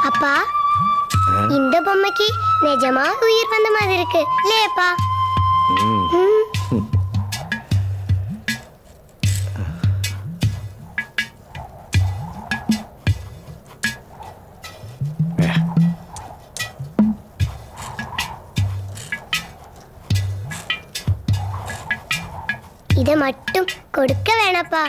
அப்பா இந்த பொம்மைக்கு நிஜமா உயிர் வந்த மாதிரி இருக்கு இல்லையப்பா? இதை மட்டும் கொடுக்க வேணாப்பா.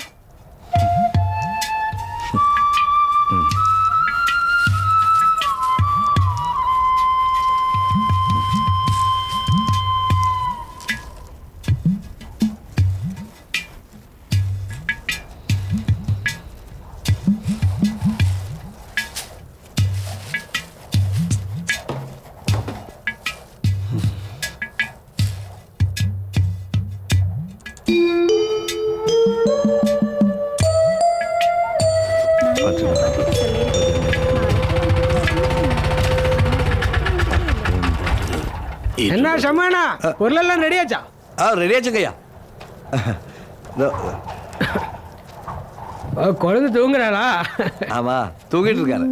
என்ன சமானா பொருளெல்லாம் ரெடியாச்சா? ரெடியாச்சுங்கய்யா. குழந்தை தூங்குறாளா? ஆமா, தூங்கிட்டு இருக்காரு.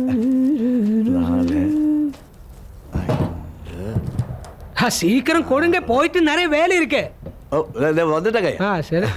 சீக்கிரம் கொடுங்க, போயிட்டு நிறைய வேலை இருக்கு. வந்துட்டேங்க. சரி.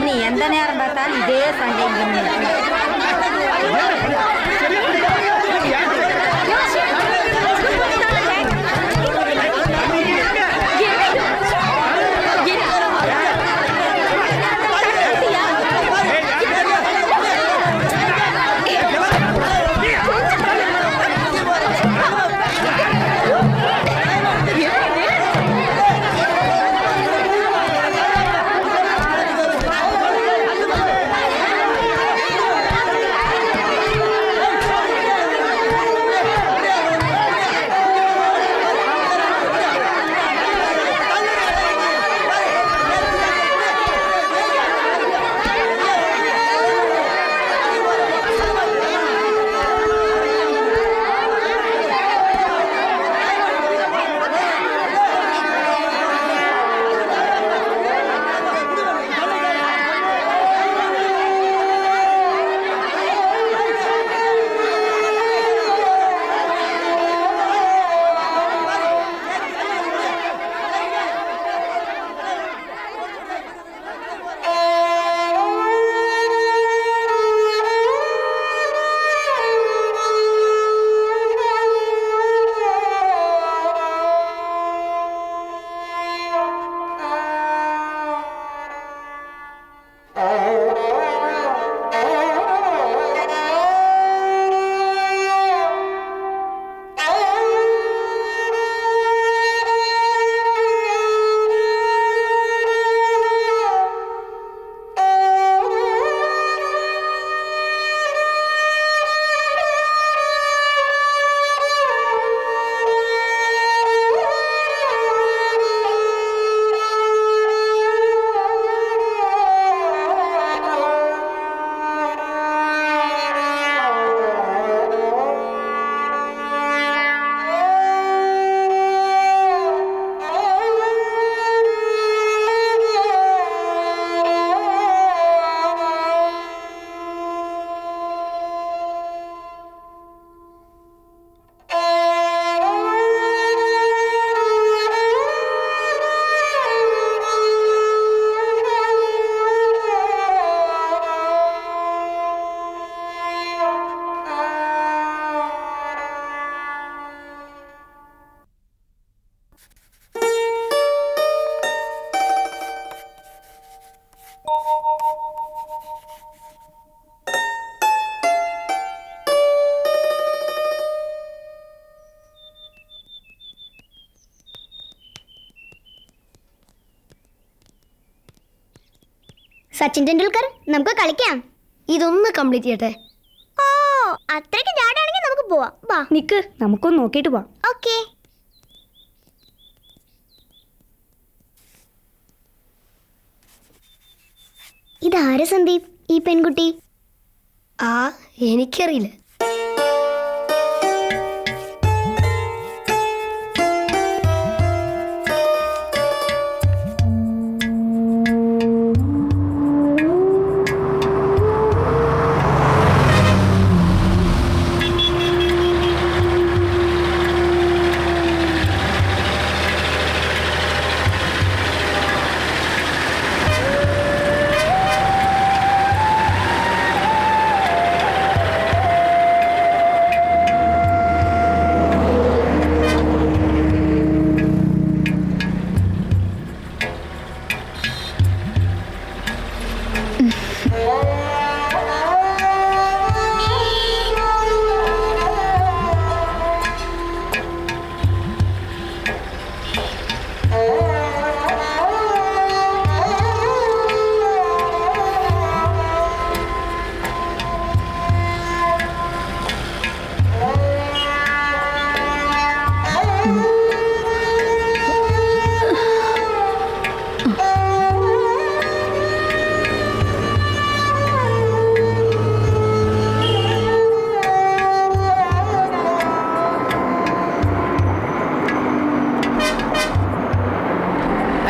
நீ எந்த நேரம் பார்த்தாலும் இதே சண்டை. സച്ചിൻ ടെണ്ടുൽക്കർ, നമുക്ക് കളിക്കാം. ഇതൊന്ന് കംപ്ലീറ്റ് ചെയ്യട്ടെ. ഓ, അത്രയ്ക്ക് ചാടാണെങ്കിൽ നമുക്ക് പോവാം. വാ, നിക്ക്, നമുക്കൊന്ന് നോക്കിയിട്ട് പോവാം. ഓക്കേ. ഇതാര് സന്ദീപ്, ഈ പെൺകുട്ടി? എനിക്കറിയില്ല.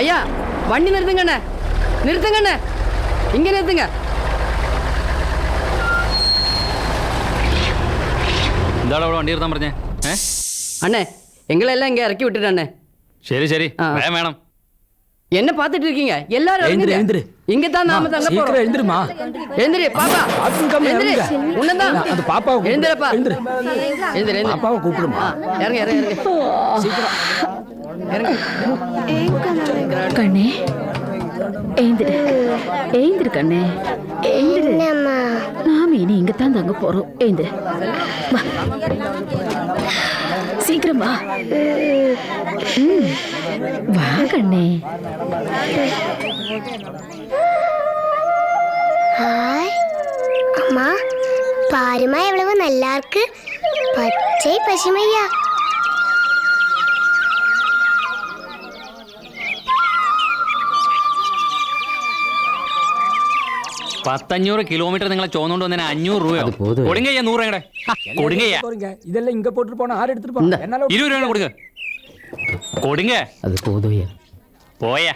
ஐயா, வண்டி நிறுத்துங்கண்ணே, நிறுத்துங்கண்ணே, இங்க நிறுத்துங்க. എന്താണ് അവിടെ വണ്ടി നിർത്താൻ പറഞ്ഞേ? அண்ணே, எங்களெல்லாம் இங்க இறக்கி விட்டுட்டண்ணே. ശരി ശരി, വേഗം വേണം. என்ன பாத்துட்டு இருக்கீங்க? எல்லாரும் எழுந்திரு. இங்க தான் நாம தங்க போறோம். எழுந்திருமா, எழுந்திரு பாப்பா. எழுந்திரு, உன்னதான் அது பாப்பா. எழுந்திரப்பா, எழுந்திரு, எழுந்திரு. பாப்பாவை கூப்பிடுமா. இறங்க இறங்க இறங்க, சீக்கிரம் இறங்க. கண்ணே, எழுந்திரு, எழுந்திரு கண்ணே, எழுந்திரு. நாம இனி இங்கத்தான் தங்க போறோம். எழுந்திரு, வா, சீக்கிரம் வா. வா கண்ணே. ஹாய் அம்மா, பாருமா எவ்வளவு நல்லா இருக்கு. பச்சை பசுமையா. $1,500 കിലോമീറ്റർ നിങ്ങളെ ചോന്നുകൊണ്ട് വന്നതിന് 500 രൂപയോ? കൊടുങ്കയ്യ 100 രൂപയുടെ കൊടുങ്കയ്യ. இதெல்லாம் இங்க போட்டு போனா ஆறு எடுத்துட்டு போங்க. என்னால 20 രൂപ കൊടുക്ക. കൊടുങ്ക அது போதுயா. പോയാ.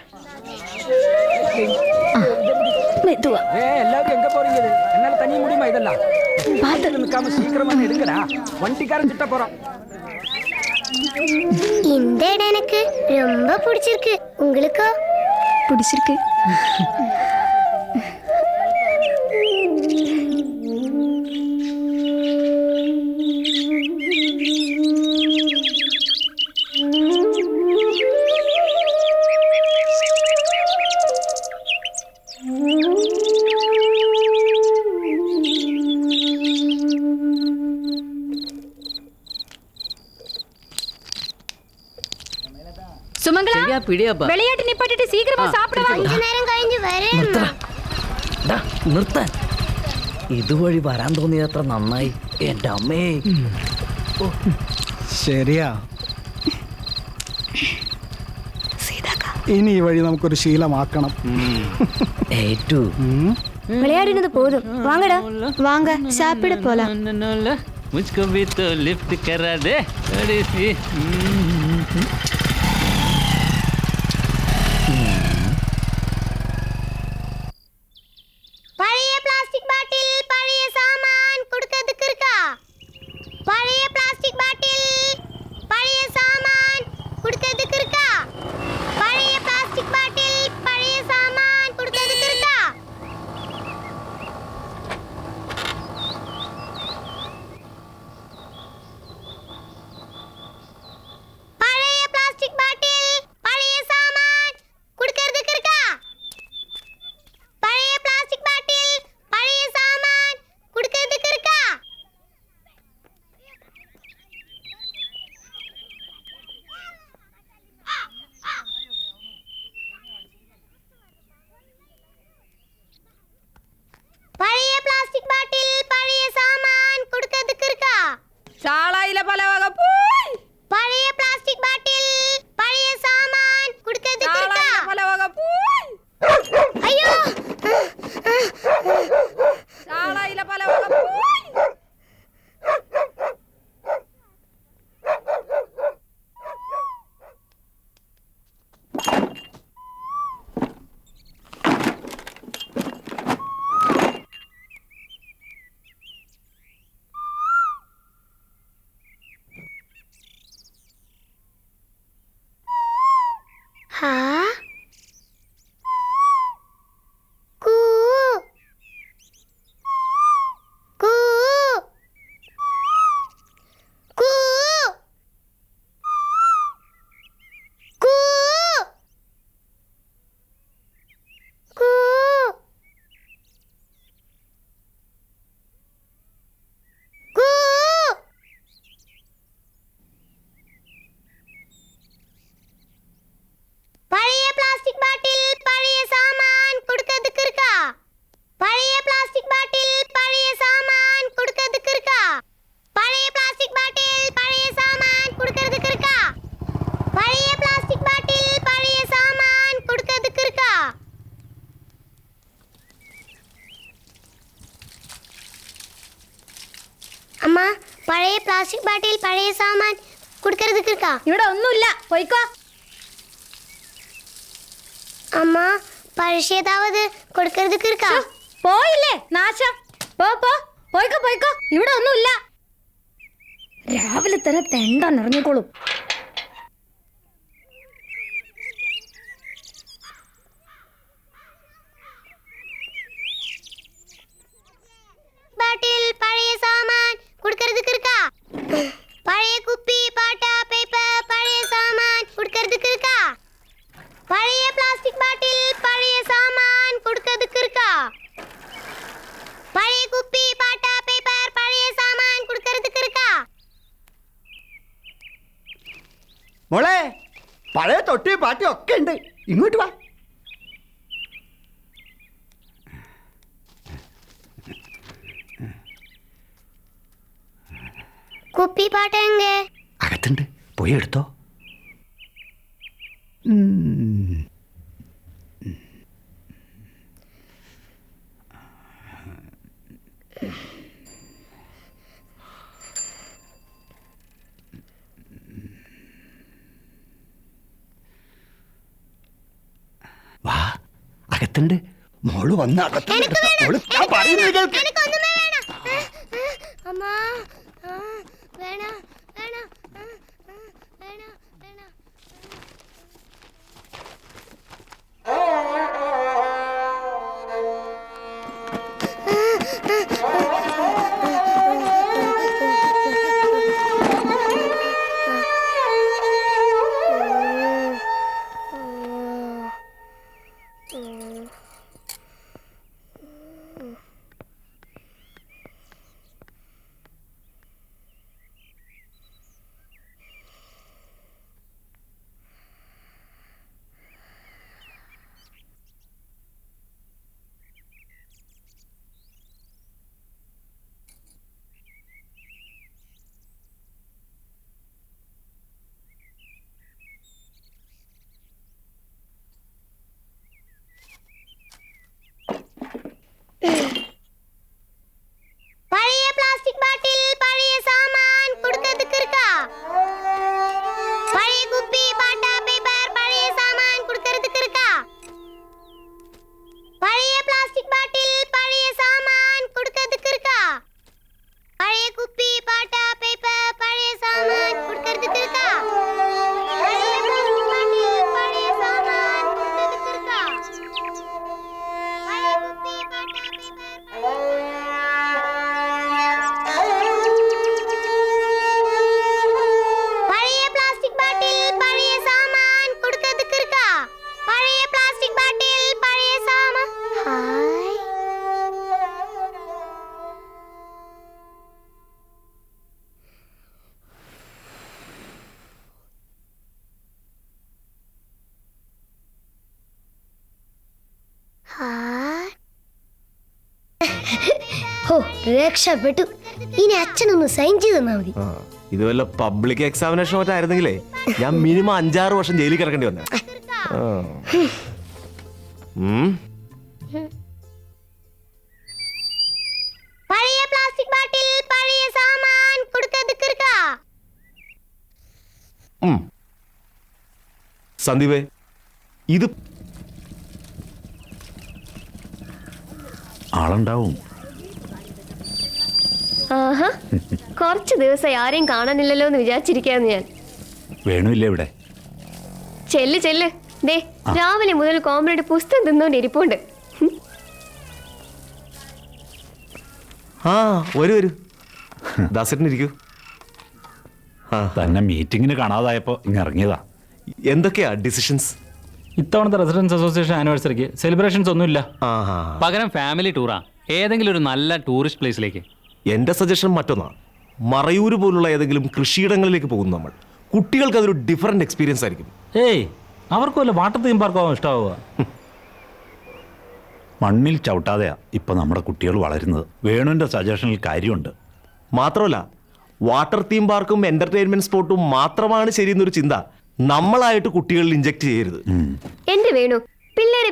மெதுவா. எல்லாரும் எங்க போறீங்க? என்னால தனிய முடியுமா இதெல்லாம்? பாத்து நிக்காம சீக்கிரமா எடுங்கடா. வண்டிக்காரன் கிட்ட போறோம். இந்த இடம் எனக்கு ரொம்ப பிடிச்சிருக்கு. உங்களுக்கோ? பிடிச்சிருக்கு. சுமங்கலா, விளையாட்டு நிப்பாட்டிட்டு சீக்கிரமா சாப்பிட வா. கொஞ்ச நேரம் കഴിഞ്ഞു വരേമ്മ. നിർത്താൻ ഇതുവഴി വരാൻ തോന്നിയത്ര നന്നായി. എന്റെ അമ്മേ, ശരിയാ. ഇനി ഈ വഴി നമുക്കൊരു ശീലമാക്കണം. ഏറ്റു விளையாடினது போதும். வாங்கடா, வாங்க சாப்பிட போலாம். मुझको भी तो लिफ्ट करा दे. பழைய பிளாஸ்டிக் பாட்டில், பழைய சாமான் கொடுக்கிறதுக்கு இருக்கா? பழைய பிளாஸ்டிக் பாட்டில், பழைய சாமான் கொடுக்கிறதுக்கு இருக்கா? பழைய பிளாஸ்டிக் பாட்டில், பழைய சாமான் கொடுக்கிறதுக்கு இருக்கா? ഹാ കൂ കൂ കൂ കൂ കൂ കൂ പഴയ പ്ലാസ്റ്റിക് ബാട്ടിൽ പഴയ സാമാൻ കൊടുക്കതുക്ക് இருக்கா പഴയ പ്ലാസ്റ്റിക് ബാട്ടിൽ പഴയ സാമാൻ കൊടുക്കതുക്ക് இருக்கா പഴയ പ്ലാസ്റ്റിക് ബാട്ടിൽ പഴയ സാമാൻ കൊടുക്കതുക്ക് இருக்கா പഴയ പ്ലാസ്റ്റിക് ബാട്ടിൽ പഴയ സാമാൻ കൊടുക്കതുക്ക് இருக்கா അമ്മ പഴയ പ്ലാസ്റ്റിക് ബാട്ടിൽ പഴയ സാമാൻ കൊടുക്കരുതുക്ക് இருக்கா ഇവിടെ ഒന്നുമില്ല പോയിക്കോ. അമ്മ പഴശ്ശേതാവത് കൊടുക്കരുതുക്ക് இருக்கா പോയില്ലേ നാശം. പോ പോ പോയിക്കോ പോയിക്കോ. ഇവിടെ ഒന്നുമില്ല. രാവിലെ തന്നെ തെണ്ട നിറഞ്ഞോളൂ. ബാട്ടിൽ പഴയ സാമാൻ കൊടുക്കരുതുക്ക് இருக்கா പഴയ കുപ്പി പാട്ട പേപ്പർ പഴയ സാമാൻ കൊടുക്കരുതുക്ക് இருக்கா പഴയ പ്ലാസ്റ്റിക് ബാട്ടിൽ പഴയ സാമാൻ കൊടുക്കരുതുക്ക് இருக்கா പഴയ കുപ്പി പാട്ട പേപ്പർ പഴയ സാമാൻ കൊടുക്കരുതുക്ക് இருக்கா മോളെ പഴയ തൊട്ടി പാട്ടി ഒക്കെ ഉണ്ട്, ഇങ്ങോട്ട് വാ. കുപ്പി പാട്ട എങ്കെ അകത്തുണ്ട്, പോയി എടുത്തോ. വാ, അകത്തുണ്ട്. മോള് വന്ന് അകത്തുണ്ട് എടുത്തോ. മോള് ഞാൻ പറയുന്നത് കേൾക്ക്. എനിക്കൊന്നും വേണം അമ്മ വേണം വേണം വേണം വേണം പഴയ പ്ലാസ്റ്റിക് ബാട്ടിൽ പഴയ സാമാൻ കൊടുക്കതുക്ക് இருக்கா പഴയ കുപ്പി പാട്ട പേപ്പർ പഴയ സാമാൻ കൊടുക്കരുതുക്ക് இருக்கா പഴയ പ്ലാസ്റ്റിക് ബാട്ടിൽ പഴയ സാമാൻ കൊടുക്കതുക്ക് இருக்கா പഴയ കുപ്പി പാട്ട പേപ്പർ പഴയ സാമാൻ കൊടുക്കരുതുക്ക് இருக்கா പഴയ പ്ലാസ്റ്റിക് ബാട്ടിൽ പഴയ സാമാൻ കൊടുക്കരുതുക്ക് இருக்கா പഴയ കുപ്പി പാട്ട പേപ്പർ പഴയ പ്ലാസ്റ്റിക് ബാട്ടിൽ പഴയ സാമാൻ കൊടുക്കതുക്ക് இருக்கா പഴയ പ്ലാസ്റ്റിക് ബാട്ടിൽ പഴയ സാമാൻ ഹായ് ഹായ് ഹോ രക്ഷപ്പെട്ടു. ഇനി അച്ഛനൊന്ന് സൈൻ ചെയ്ത് തന്നാ മതി. ഇത് വല്ല പബ്ലിക് എക്സാമിനേഷൻ മറ്റായിരുന്നെങ്കിലേ ഞാൻ മിനിമം 5-6 വർഷം ജയിലിൽ കിടക്കേണ്ടി വന്നേ. പഴയ പ്ലാസ്റ്റിക് ബാട്ടിൽ പഴയ സാമാൻ കൊടുക്കതുക്ക് இருக்கா സന്ദീപേ, ഇത് ആളുണ്ടാവും. ആഹാ, കുറച്ച് ദിവസം ആരെയും കാണാനില്ലല്ലോ എന്ന് വിചാരിച്ചിരിക്കാന്ന് ഞാൻ. വേണുല്ലേ ഇവിടെ? ചെല്ല് ചെല്ല്, ദേ രാവിലെ മുതൽ കോമ്രേഡ് പുസ്തകം തിന്നോണ്ടിരിപ്പുണ്ട്. ആ വരൂ ദാസേട്ടനിരിക്കൂ. തന്നെ മീറ്റിങ്ങിന് കാണാതായപ്പോ ഇങ്ങ് ഇറങ്ങിയതാ. എന്തൊക്കെയാ ഡിസിഷൻസ്? ഇത്തവണത്തെ റെസിഡൻസ് അസോസിയേഷൻ ആനിവേഴ്സറിക്ക് സെലിബ്രേഷൻസ് ഒന്നുമില്ല. പകരം ഫാമിലി ടൂറാ, ഏതെങ്കിലും ഒരു നല്ല ടൂറിസ്റ്റ് പ്ലേസിലേക്ക്. എന്റെ സജഷൻ മറ്റൊന്നാണ്, മറയൂർ പോലുള്ള ഏതെങ്കിലും കൃഷിയിടങ്ങളിലേക്ക് പോകുന്നു നമ്മൾ. കുട്ടികൾക്ക് അതൊരു ഡിഫറെന്റ് എക്സ്പീരിയൻസ് ആയിരിക്കും. ഏയ് അവർക്ക് വല്ല വാട്ടർ തീം പാർക്കാവും ഇഷ്ടമാവുക. മണ്ണിൽ ചവിട്ടാതെയാ ഇപ്പൊ നമ്മുടെ കുട്ടികൾ വളരുന്നത്. വേണുവിന്റെ സജഷനിൽ കാര്യമുണ്ട്. മാത്രമല്ല വാട്ടർ തീം പാർക്കും എന്റർടൈൻമെന്റ് സ്പോട്ടും മാത്രമാണ് ശരിയെന്നൊരു ചിന്ത നമ്മളായിട്ട് കുട്ടികളിൽ ഇഞ്ചക്ട് ചെയ്യരുത്. എന്റെ വേണു,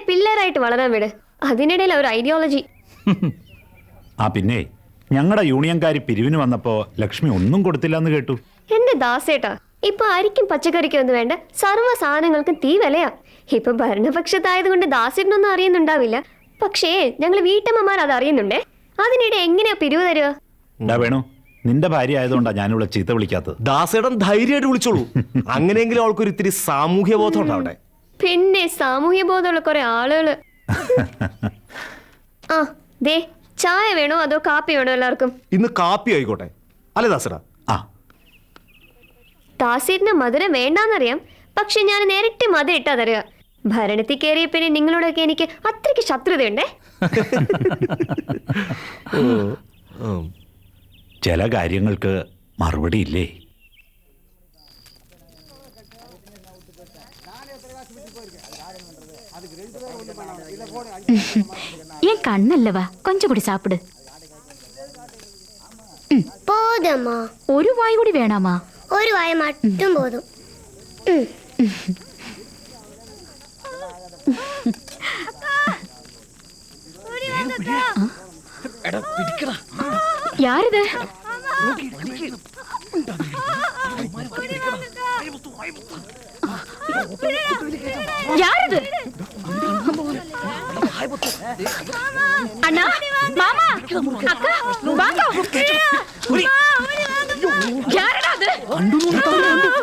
പിള്ളേരായിട്ട് വളരാൻ വിട്. അതിനിടയിൽ ഒരു ഐഡിയോളജി. ആ പിന്നെ ഞങ്ങളുടെ യൂണിയൻകാരി പിരിവിന് വന്നപ്പോ ലക്ഷ്മി ഒന്നും കൊടുത്തില്ല എന്ന് കേട്ടു. എന്റെ ദാസേട്ടാ, ഇപ്പൊ അരിക്കും പച്ചക്കറിക്കും ഒന്നും വേണ്ട, സർവ്വ സാധനങ്ങൾക്കും തീ വിലയാ. ഇപ്പൊ ഭരണപക്ഷത്തായതുകൊണ്ട് ദാസേട്ടനൊന്നും അറിയുന്നുണ്ടാവില്ല, പക്ഷേ ഞങ്ങൾ വീട്ടമ്മമാർ അത് അറിയുന്നുണ്ടേ. അതിനിടെ എങ്ങനെയാ പിരിവ് തരുക? വേണു, നിന്റെ ഭാര്യ ആയതുകൊണ്ടാ ഞാനിവിടെ ചീത്ത വിളിക്കാത്തത്. ദാസേടൻ ധൈര്യമായിട്ട് വിളിച്ചോളൂ. അങ്ങനെയെങ്കിലും അവൾക്കൊരു ഇത്തിരി സാമൂഹ്യ ബോധം ഉണ്ടാവട്ടെ. പിന്നെ സാമൂഹ്യ ബോധമുള്ള കുറെ ആളുകള്. ആ ദേ, ചായ വേണോ അതോ കാപ്പി വേണോ എല്ലാവർക്കും? ഇന്ന് കാപ്പി ആയിക്കോട്ടെ അല്ലേ ദാസേടാ? ആ ദാസേട്ടിന് മധുരം വേണ്ടാന്നറിയാം, പക്ഷെ ഞാൻ നേരിട്ട് മധുരം ഇട്ടാ തരിക. ഭരണത്തിൽ കയറിയ പിന്നെ നിങ്ങളോടൊക്കെ എനിക്ക് അത്രയ്ക്ക് ശത്രുതയുണ്ടേ. ചില കാര്യങ്ങൾക്ക് മറുപടി ഇല്ലേ? ஏன் கண்ணல்லவா கொஞ்சம் കൂടി சாப்பிடு. പോതമ്മാ, ഒരു വായ കൂടി വേണാമാ? ഒരു വായ മട്ടും പോതും. யாரிது? யாரிது? அண்ணா, மாமா, அக்கா, வாங்க. யாரடா அது?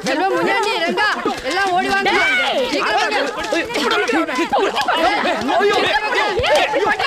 செல்வம், முன்னாடி ரெங்கா, எல்லாம் ஓடி வாங்க. சீக்கிரம் வாங்க.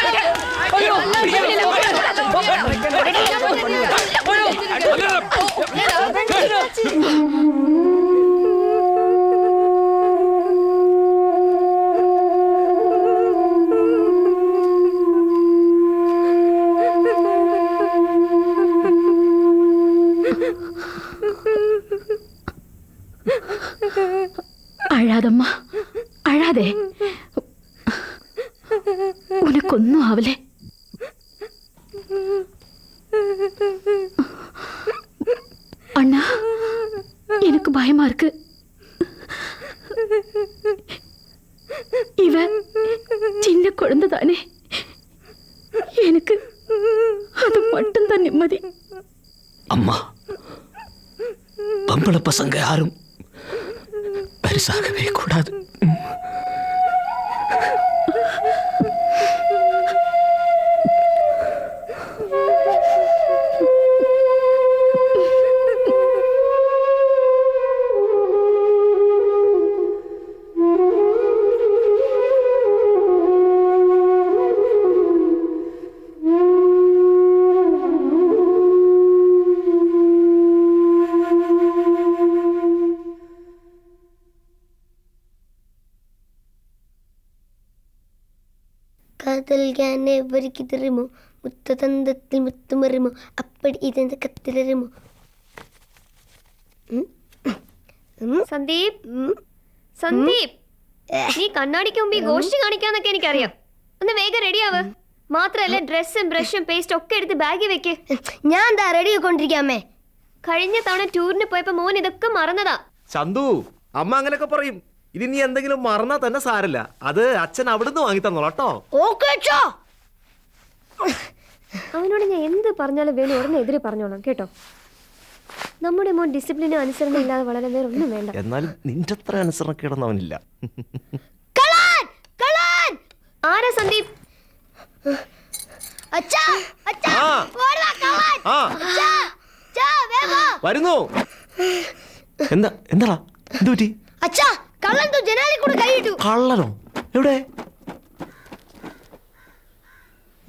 அழாதம்மா, அழாதே. உனக்கொன்னும் ஆவலே. அண்ணா, எனக்கு பயமா இருக்கு. இவ சின்ன குழந்தை தானே, எனக்கு அது மட்டும்தான் நிம்மதி. அம்மா, பொம்பளை பசங்க யாரும் பெருசாகவே கூடாது. കാതൽ ജ്ഞാനെ വരിക്ക് തരുമോ, മുത്തതന്തത്തിൽ മുത്തുമറിമോ, അപ്പടി ഇതെന്ത് കത്തിലരുമോ. സന്ദീപ്, സന്ദീപ്, നീ കണ്ണാടിക്ക് മുമ്പ് ഈ ഗോഷ്ടി കാണിക്കാന്നൊക്കെ എനിക്കറിയാം. ഒന്ന് വേഗം റെഡിയാവ്. മാത്രല്ല ഡ്രസ്സും ബ്രഷും പേസ്റ്റും ഒക്കെ എടുത്ത് ബാഗിൽ വെക്ക്. ഞാൻ എന്താ റെഡി ആയിക്കൊണ്ടിരിക്കാമേ. കഴിഞ്ഞ തവണ ടൂറിന് പോയപ്പോ മോൻ ഇതൊക്കെ മറന്നതാ. ചന്തു, അമ്മ അങ്ങനെയൊക്കെ പറയും. ഇനി നീ എന്തെങ്കിലും മറന്നാ തന്നെ സാരില്ല, അത് അച്ഛൻ അവിടുന്ന് വാങ്ങി തന്നോളാട്ടോ. അവനോട് ഞാൻ എന്ത് പറഞ്ഞാലും വേണു ഉടനെ എതിരെ പറഞ്ഞോളാം കേട്ടോ. നമ്മുടെ മോൻ ഡിസിപ്ലിനും അനുസരണം ഇല്ലാതെ വളരെ വേറെ ഒന്നും വേണ്ട. എന്നാലും നിന്റെ അത്ര അനുസരണക്കേടൊന്നും അവനില്ല. ആരാ സന്ദീപ്? വരുന്നു. എന്താടാ എന്ത് പറ്റി? കള്ളൻ ജനാലി കൂടെ കൈയിട്ടു. കള്ളനോ? എവിടെ?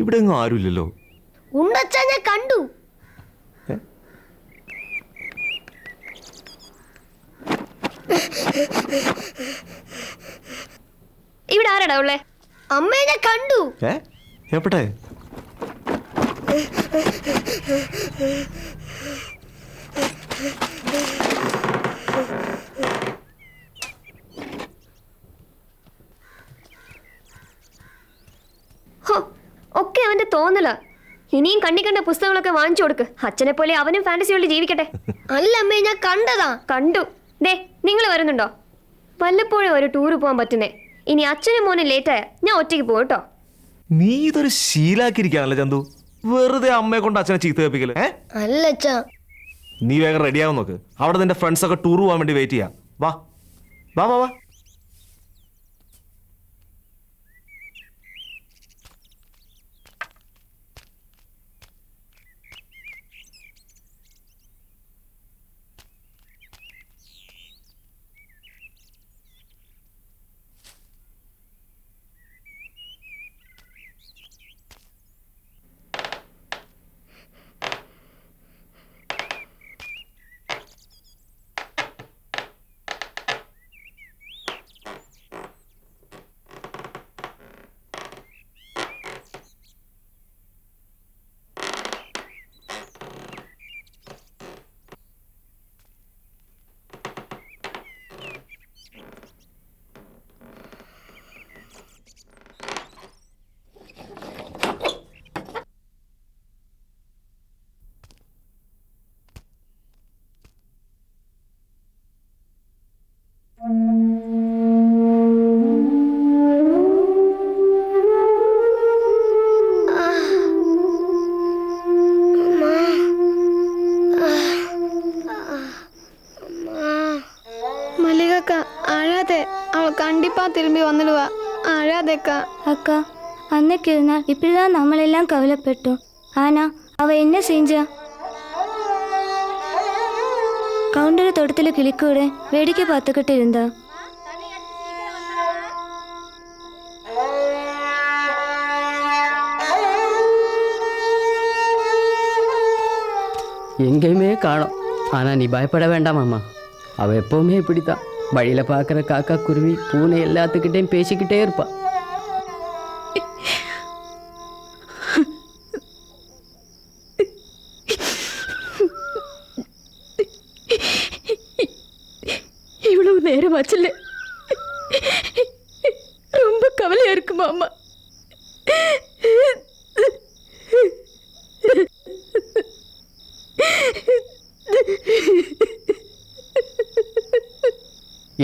ഇവിടെ എങ്ങും ആരുമില്ലല്ലോ. ഉണ്ടച്ച, ഞാൻ കണ്ടു. ഇവിടെ ആരാടാ ഉള്ളേ? അമ്മയെ ഞാൻ കണ്ടു. എവിടെ? ഒക്കെ അവന്റെ തോന്നല. ഇനിയും കണ്ട പുസ്തകങ്ങളൊക്കെ വാങ്ങിച്ചു കൊടുക്ക്. അച്ഛനെ പോലെ അവനും ഫാന്റസി വേൾഡ് ജീവിക്കട്ടെ. അല്ല അമ്മേ, ഞാൻ കണ്ടതാ. കണ്ടു. ദേ, നിങ്ങൾ വരുന്നുണ്ടോ? വല്ലപ്പോഴും ഒരു ടൂർ പോകാൻ പറ്റുന്നേ. ഇനി അച്ഛനും മോനും ലേറ്റായ ഞാൻ ഒറ്റയ്ക്ക് പോകും കേട്ടോ. നീ ഇതൊരു ശീലാക്കിയിരിക്കാണല്ലോ ചന്തു. വെറുതെ അമ്മയെ കൊണ്ട് അച്ഛനെ ചീത്ത കേൾപ്പിക്കല്. അല്ല അച്ഛാ. നീ വേഗം റെഡിയാവും നോക്ക്. അവിടെ നിന്റെ ഫ്രണ്ട്സ് ഒക്കെ ടൂർ പോകാൻ വേണ്ടി വെയിറ്റ് ചെയ്യാം. വാ വാ വാ വാ. கண்டிப்பா திரும்பி வந்துடுவா. அழாதேக்கா. அக்கா, அன்னைக்கு ஒரு நாள் இப்படிதான் நம்மளெல்லாம் கவலைப்பட்டோம். ஆனா அவ என்ன செஞ்சா? கவுண்டர் தோட்டத்துல கிளிக்கூட வேடிக்கை பார்த்துக்கிட்டு இருந்தா. எங்கேயுமே காணோம். ஆனா நீ பயப்பட வேண்டாம் அம்மா. அவ எப்பவுமே இப்படித்தான். வழியில பார்க்குற காக்கா, குருவி, பூனை எல்லாத்துக்கிட்டையும் பேசிக்கிட்டே இருப்பா. இவ்வளவு நேரம் ஆச்சுல்ல, ரொம்ப கவலையா இருக்குமா அம்மா?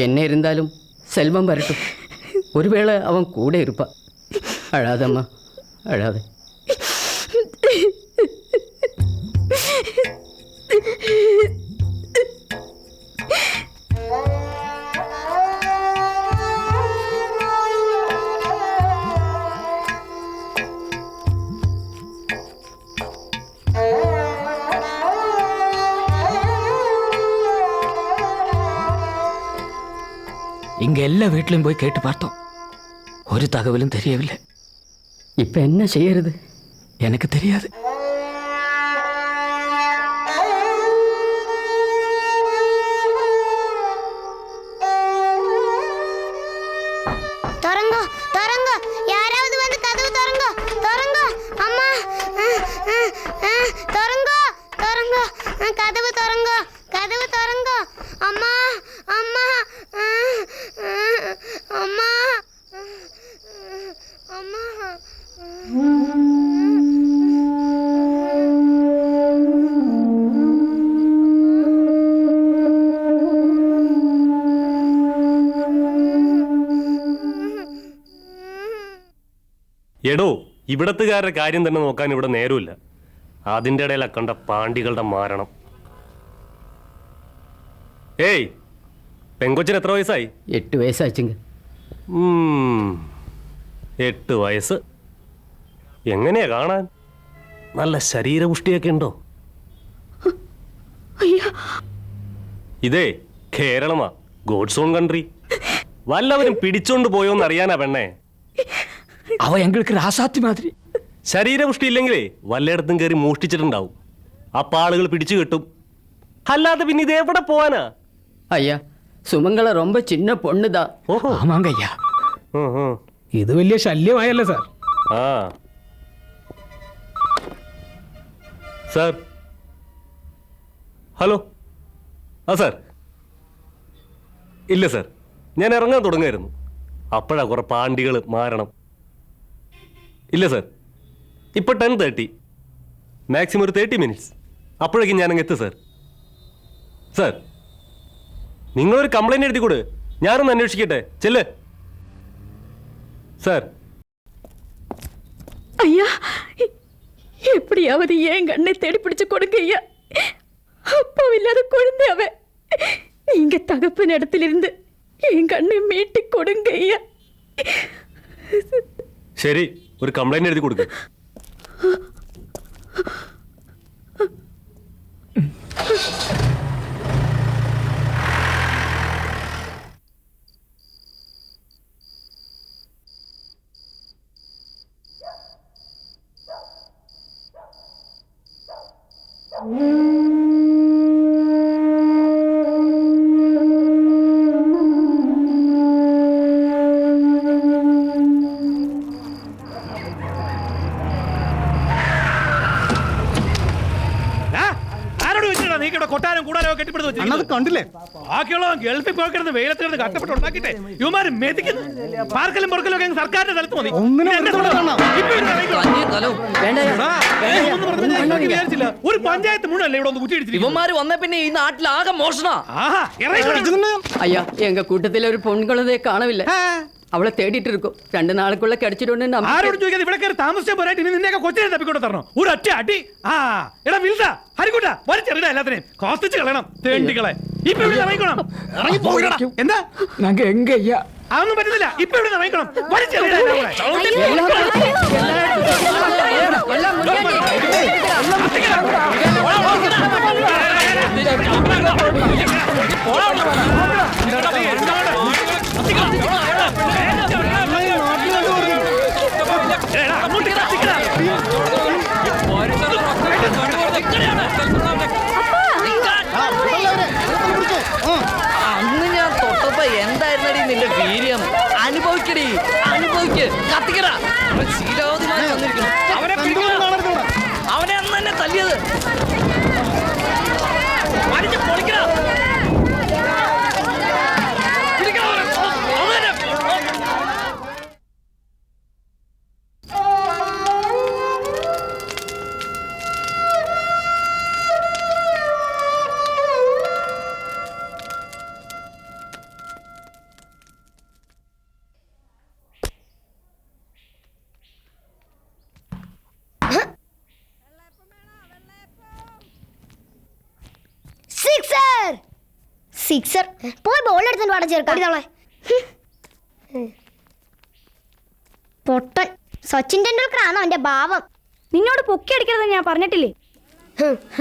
என்ன இருந்தாலும் செல்வம் வரட்டும். ஒருவேளை அவன் கூட இருப்பா. அழாதம்மா, அழாத. இங்க எல்லா வீட்லயும் போய் கேட்டு பார்த்தோம். ஒரு தகவலும் தெரியவில்லை. இப்ப என்ன செய்யறது? எனக்கு தெரியாது. தரங்கோ, தரங்கோ, யாராவது வந்து கதவு தரங்கோ, தரங்கோ. அம்மா, தரங்கோ, தரங்கோ, கதவு தரங்கோ, கதவு தரங்கோ. அம்மா, அம்மா, அம்மா, அம்மா. എടോ, ഇവിടത്തുകാരുടെ കാര്യം തന്നെ നോക്കാൻ ഇവിടെ നേരമില്ല. അതിൻ്റെ ഇടയിലാണ് കണ്ട പാണ്ടികളുടെ മാരണം. ഏയ്, പെങ്കൊച്ചിന് എത്ര വയസ്സായി? 8 വയസ്സാച്ചുങ്ക. 8 വയസ്സ്. എങ്ങനെയാ കാണാൻ? നല്ല ശരീരപുഷ്ടിയൊക്കെ ഉണ്ടോ? ഇതേ കേരളമാ, ഗോഡ്സ് ഓൺ കൺട്രി. വല്ലവരും പിടിച്ചോണ്ട് പോയോന്ന് അറിയാനാ പെണ്ണേ. അവ എങ്ങൾക്ക് രാസാത്തി മാതിരി. ശരീരപുഷ്ടി ഇല്ലെങ്കിലേ വല്ലയിടത്തും കയറി മോഷ്ടിച്ചിട്ടുണ്ടാവും. അപ്പൊ ആളുകൾ പിടിച്ചു കെട്ടും. അല്ലാതെ പിന്നെ ഇത് എവിടെ പോവാനാ? ஐயா சுமங்கல ரொம்ப சின்ன பொண்ணுதான். ഓഹോ. ആമാങ്കയ്യാ. ഇത് വലിയ ശല്യമായല്ലേ സാർ? ആ സാർ. ഹലോ. ആ സാർ. ഇല്ല സാർ, ഞാൻ ഇറങ്ങാൻ തുടങ്ങായിരുന്നു. അപ്പോഴാ കുറെ പാണ്ടികൾ മാറണം. ഇല്ല സാർ, ഇപ്പൊ 10:30, മാക്സിമം ഒരു 30 മിനിറ്റ്സ്. അപ്പോഴേക്കും ഞാനങ്ങ് എത്തും സാർ. സാർ, നിങ്ങളൊരു കംപ്ലൈന്റ് എഴുതി കൊടു, ഞാനൊന്ന് അന്വേഷിക്കട്ടെ. ചെല്ല് സാർ. ஐயா எப்படியாவது ஏன் கண்ணை தேடி பிடிச்சு கொடுங்க ஐயா. அப்பாவில்லாத குழந்தை அவன். நீங்க தகப்பன் இடத்திலிருந்து என் கண்ணை மீட்டி கொடுங்க ஐயா. ശരി, ഒരു കംപ്ലൈന്റ് എഴുതി കൊടുക്കുക. കൊട്ടാരം കൂടാരോ കെട്ടിപ്പിടുത്ത് അന്നത് കണ്ടില്ലേ? ബാക്കിയുള്ള ഗൾഫിൽ പോയി കിടന്ന് വെയിലത്ത് കിടന്ന് കഷ്ടപ്പെട്ട് ഉണ്ടാക്കിട്ടെ ഇവന്മാര് മെതിക്കുന്നു. പാർക്കലും പൊറക്കലും ഒക്കെ സർക്കാരിന്റെ സ്ഥലത്ത് മതി. ഒരു പഞ്ചായത്ത് മുഴുവല്ലേ ഇവിടെ ഒന്ന് കുറ്റിയിടിച്ചിരിക്കും. ഇവന്മാര് വന്ന പിന്നെ ഈ നാട്ടിലാകെ മോഷണ. ஐயா எங்க கூட்டத்தில் ஒரு பொன் குழந்தையை காணவில்லை. അവളെ തേടിയിട്ട് ഇരിക്കും. 2 നാളുക്കുള്ള കിടച്ചിട്ടുണ്ട്. ആരോട് ചോദിക്കാതെ ഇവിടെ കയറി താമസിച്ച പോരായിട്ട് ഇനി നിന്നെയൊക്കെ കൊച്ചിനെ തപ്പിക്കൊണ്ട് തരണം. ഒരു ഒറ്റ അടി. എടാ വിൽതാ ഹരിക്കൂട്ടാ വലിച്ചെറിയാ എല്ലാത്തിനെയും കോസ്തിച്ച് കളയണം തേണ്ടികളെ. ഇപ്പൊ ഇവിടെ ഇറങ്ങിക്കണം. എന്താ ഞങ്ങ എങ്കയ്യാ അതൊന്നും പറ്റുന്നില്ല. ഇപ്പൊ ഇവിടെ ഇറങ്ങിക്കണം. വലിച്ചെറിയാ അന്ന് ഞാൻ തൊട്ടപ്പോ എന്തായിരുന്നടി നിന്റെ വീര്യം? അനുഭവിക്കടി, അനുഭവിക്ക്. കത്തിക്കടാ. ശീലാവധിമാരി വന്നിരിക്കുന്നു. അവനെ അന്ന് തന്നെ തല്ലിയത്. പൊളിക്കടാ. സിക്സർ പോയി ബോൾ എടുത്തിട്ട് പാടാൻ ചേർക്കാം. പൊട്ടൻ സച്ചിൻ ടെണ്ടുൽക്കർ ആണോ എന്റെ ഭാവം? നിന്നോട് പൊക്കി അടിക്കരുത് ഞാൻ പറഞ്ഞിട്ടില്ലേ?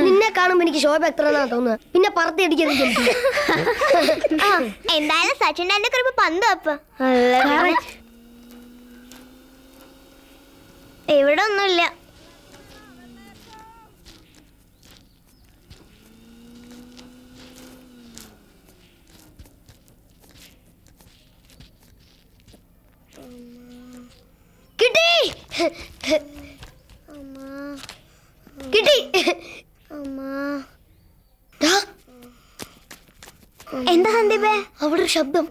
നിന്നെ കാണുമ്പോ എനിക്ക് ശോഭ എത്രന്നാ തോന്നുന്നത്. പിന്നെ പറത്തി അടിക്കരുത്. എന്തായാലും സച്ചിൻ ടെണ്ടുൽക്കർ ഇപ്പൊ പന്ത് അപ്പ ഇവിടെ ഒന്നുമില്ല. കിട്ടി കിട്ടി. എന്താ സന്ദീപേ അവിടെ ഒരു ശബ്ദം?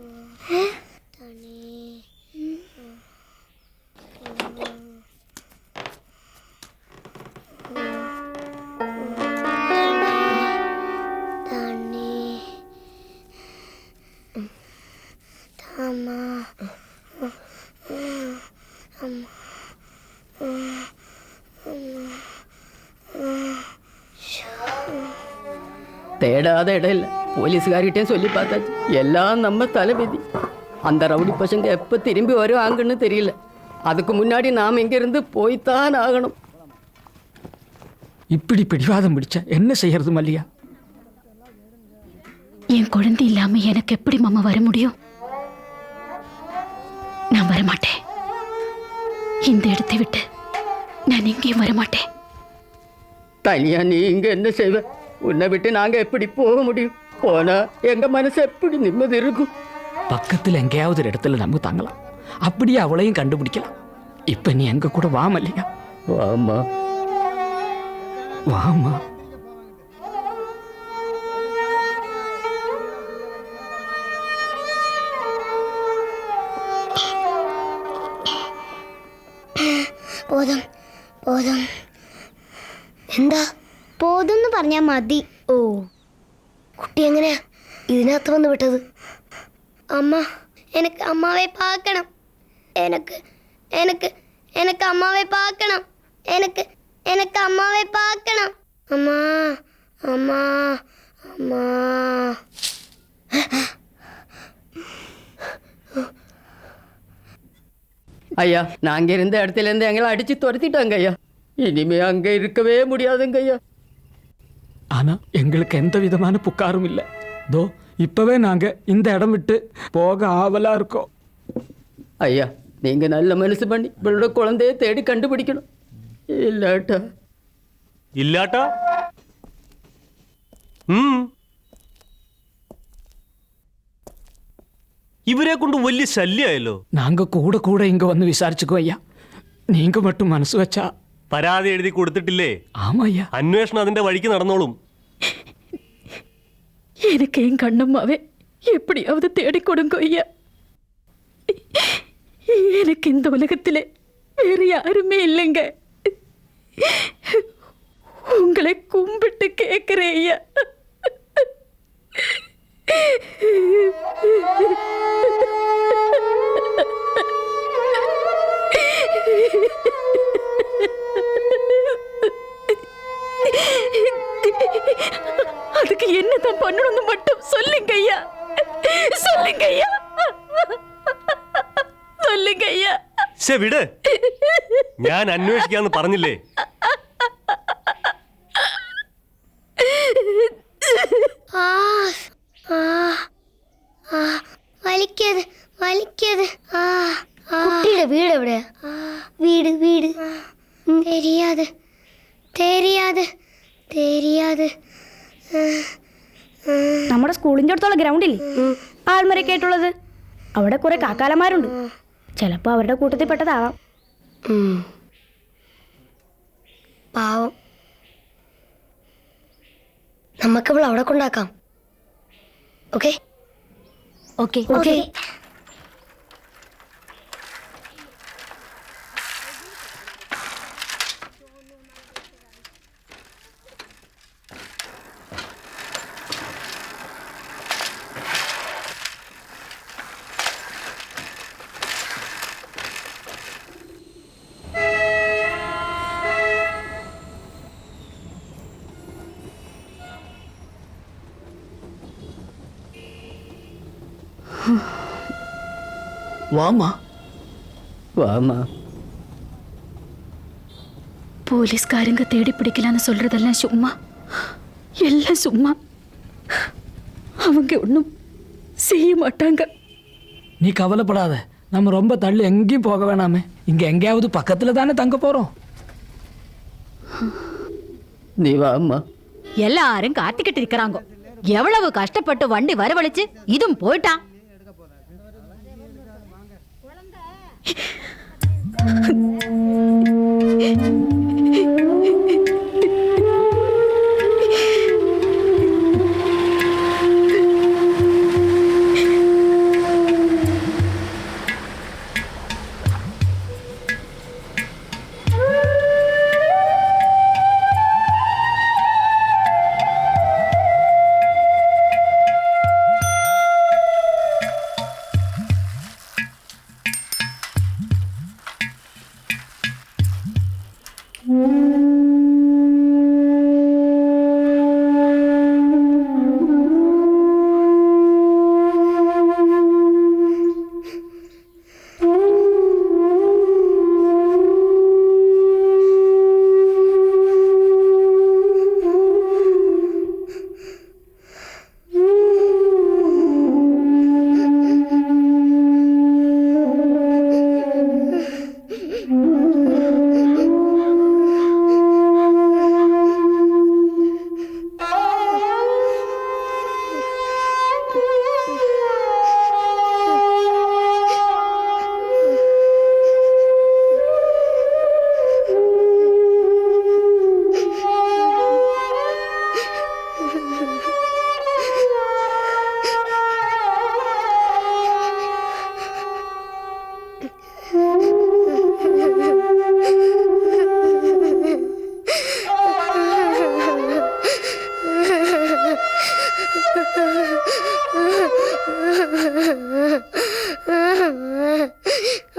தேடாத இடம் இல்லை. போலீஸ்காரிகிட்டே சொல்லி பார்த்தாச்சு. எல்லாம் நம்ம தலைவிதி. அந்த ரவுடி பசங்க எப்போ திரும்பி வருவாங்கன்னு தெரியல. அதுக்கு முன்னாடி நாம் இங்கிருந்து போய்த்தான் ஆகணும். இப்படி பிடிவாதம் பிடிச்சா என்ன செய்யறது மல்லியா? என் குழந்தை இல்லாம எனக்கு எப்படி மாமா வர முடியும்? நான் வரமாட்டேன். இந்த இடத்தை விட்டு நான் எங்கேயும் வரமாட்டேன். தனியா நீ இங்க என்ன செய்வ? உன்னை விட்டு நாங்க எப்படி போக முடியும்? போனா எங்க மனசு எப்படி நிம்மதி இருக்கும்? பக்கத்தில் எங்கேயாவது ஒரு இடத்துல நம்ம தங்கலாம், அப்படியே அவளையும் கண்டுபிடிக்கலாம். இப்ப நீ எங்க கூட வா மல்லிகா. வாமா வாமா. പോതും പോതും എന്താ പോതുന്ന് പറഞ്ഞാ മതി. ഓ കുട്ടി എങ്ങനെയാ ഇതിനകത്ത് വന്ന് വിട്ടത്? അമ്മ എനിക്ക് അമ്മാവെ പാക്കണം. എനിക്ക് എനിക്ക് എനിക്ക് അമ്മാവെ പാക്കണം. എനിക്ക് എനിക്ക് അമ്മാവെ പാക്കണം. അമ്മ അമ്മ അമ്മ. ஐயா, நாங்க இருந்த இடத்துல இருந்து எங்களை அடிச்சு துரத்திட்டாங்க ஐயா. இனிமே அங்க இருக்கவே முடியாதுங்க ஐயா. ஆனா எங்களுக்கு எந்த விதமான புகாரும் இல்லை. தோ இப்பவே நாங்க இந்த இடம் விட்டு போக ஆவலா இருக்கோம். ஐயா, நீங்க நல்ல மனசு பண்ணி இவளோட குழந்தைய தேடி கண்டுபிடிக்கணும். இல்லாட்டா ഇല്ലാട്ടാ ഇവരെ കൊണ്ട് വലിയ ശല്യമായല്ലോ. நாங்க கூட கூட இங்க வந்து விசாரிச்சுக்கோ ஐயா. நீங்க மட்டும் மனசு வச்சா. പരാതി എഴുതി കൊടുത്തിട്ടില്ലേ? ஆமா ஐயா. അന്വേഷണം അതിന്റെ വഴിക്ക് നടന്നോളും. எனக்கு என் கண்ணம்மாவே எப்படியாவது தேடி கொடுங்க ஐயா. எனக்கு இந்த உலகத்திலே வேற யாருமே இல்லைங்க. உங்களை கும்பிட்டு கேட்கிறேன் ஐயா. அதுக்கு என்னதான் பண்ணணும்னு மட்டும் சொல்லுங்க ஐயா. சொல்லுங்க ஐயா. சொல்லுங்க ஐயா. ശേ വിട്, ഞാൻ അന്വേഷിക്കാന്ന് പറഞ്ഞില്ലേ? വലിക്കത് വലിക്കത്. കുട്ടിയുടെ വീട് എവിടെയാ? വീട് വീട് தெரியாது தெரியாது தெரியாது. നമ്മുടെ സ്കൂളിൻ്റെ അടുത്തുള്ള ഗ്രൗണ്ടില്ലേ ആൽമരൊക്കെ ആയിട്ടുള്ളത്, അവിടെ കുറെ കാക്കാലന്മാരുണ്ട്. ചിലപ്പോൾ അവരുടെ കൂട്ടത്തിൽ പെട്ടതാവാം. പാവം. നമുക്കവൾ അവിടെ കൊണ്ടാക്കാം. Okay okay okay. வாமா வாமா. போலீஸ்காரங்க தேடி பிடிக்கலான்னு சொல்றதெல்லாம் சும்மா, எல்லாம் சும்மா. அவங்க ஒன்றும் செய்ய மாட்டாங்க. நீ கவலைப்படாத, நம்ம ரொம்ப தள்ளி எங்கேயும் போக வேணாமே. இங்க எங்கேயாவது பக்கத்துல தானே தங்க போறோம். நீ வாமா. எல்லாரும் காத்துக்கிட்டு இருக்கிறாங்க. எவ்வளவு கஷ்டப்பட்டு வண்டி வரவழைச்சு இதுவும் போயிட்டான்.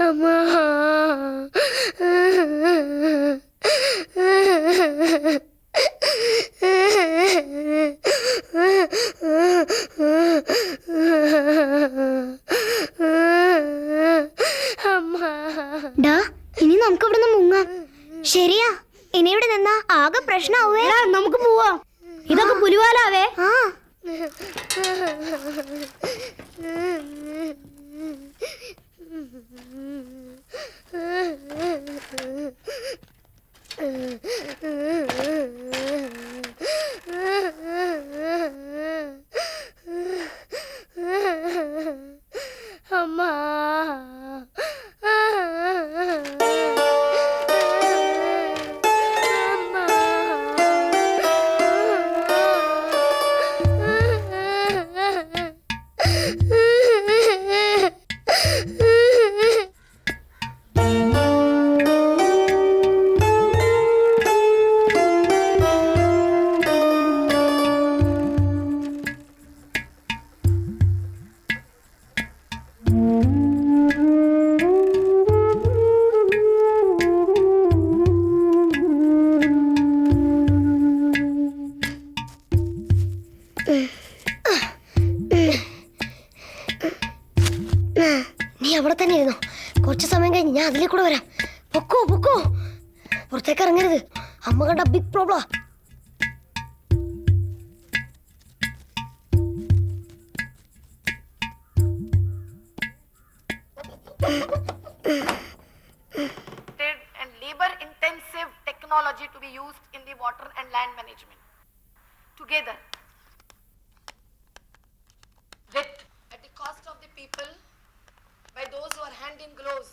അമ്മ. ഇനി നമുക്ക് ഇവിടുന്ന് മുങ്ങാം. ശരിയാ, ഇനി ഇവിടെ നിന്നാ ആകെ പ്രശ്നമാവേ. നമുക്ക് പോവാം. ഇതൊക്കെ പുലിവാലാവേ. ആ അമ്മ. നീ അവിടെ തന്നെ ഇരുന്നോ. കുറച്ച് സമയം കഴിഞ്ഞ് ഞാൻ അതിലേ കൂടെ വരാം. പൊക്കോ പൊക്കോ, പുറത്തേക്ക് ഇറങ്ങരുത്. അമ്മ കണ്ട big problem. And labor intensive technology to be used in the water and land management together with at the cost of the people by those who are hand in gloves,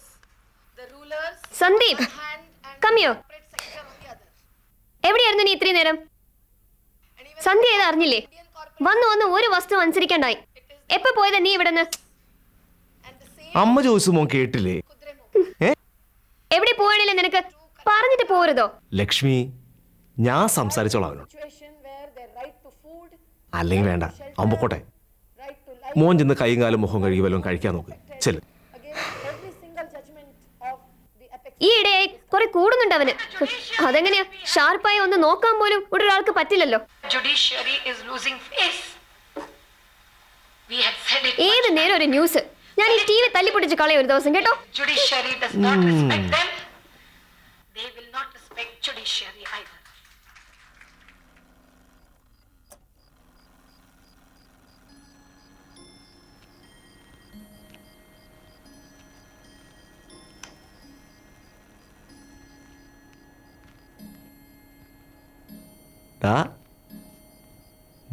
the rulers, Sandeep, hand and come here. corporate sector on the other. എവിടെയായിരുന്നു നീ ഇത്രയും നേരം? സന്ധ്യ ഏത് അറിഞ്ഞില്ലേ? വന്നു വന്ന് ഒരു വസ്തു അനുസരിക്കണ്ടായി. എപ്പോ പോയതാ നീ ഇവിടുന്ന്? അമ്മ ചോദിച്ചു മോൻ കേട്ടില്ലേ? എവിടെ പോവാണില്ലേ നിനക്ക്? പറഞ്ഞിട്ട് പോരുതോ? ലക്ഷ്മി, ഞാൻ സംസാരിച്ചോളാം അവനോട്. അല്ലെങ്കിൽ വേണ്ട, അവൻ പൊക്കോട്ടെ. മോൻ ചെന്ന് കൈയും കാലും മുഖം കഴുകി വല്ലതും കഴിക്കാൻ നോക്ക്. ചെല്. ഈ ഇടയായി കുറെ കൂടുന്നുണ്ട് അവന്. അതെങ്ങനെയാ? ഷാർപ്പായി ഒന്ന് നോക്കാൻ പോലും ഇവിടെ ഒരാൾക്ക് പറ്റില്ലല്ലോ. Judiciary is losing face. We have said it. ഏത് നേരം ഒരു ന്യൂസ്. ഞാൻ ഈ ടി വി തല്ലിപ്പൊട്ടിച്ച് കളയും ഒരു ദിവസം, കേട്ടോ? Judiciary does not respect them. They will not respect judiciary either.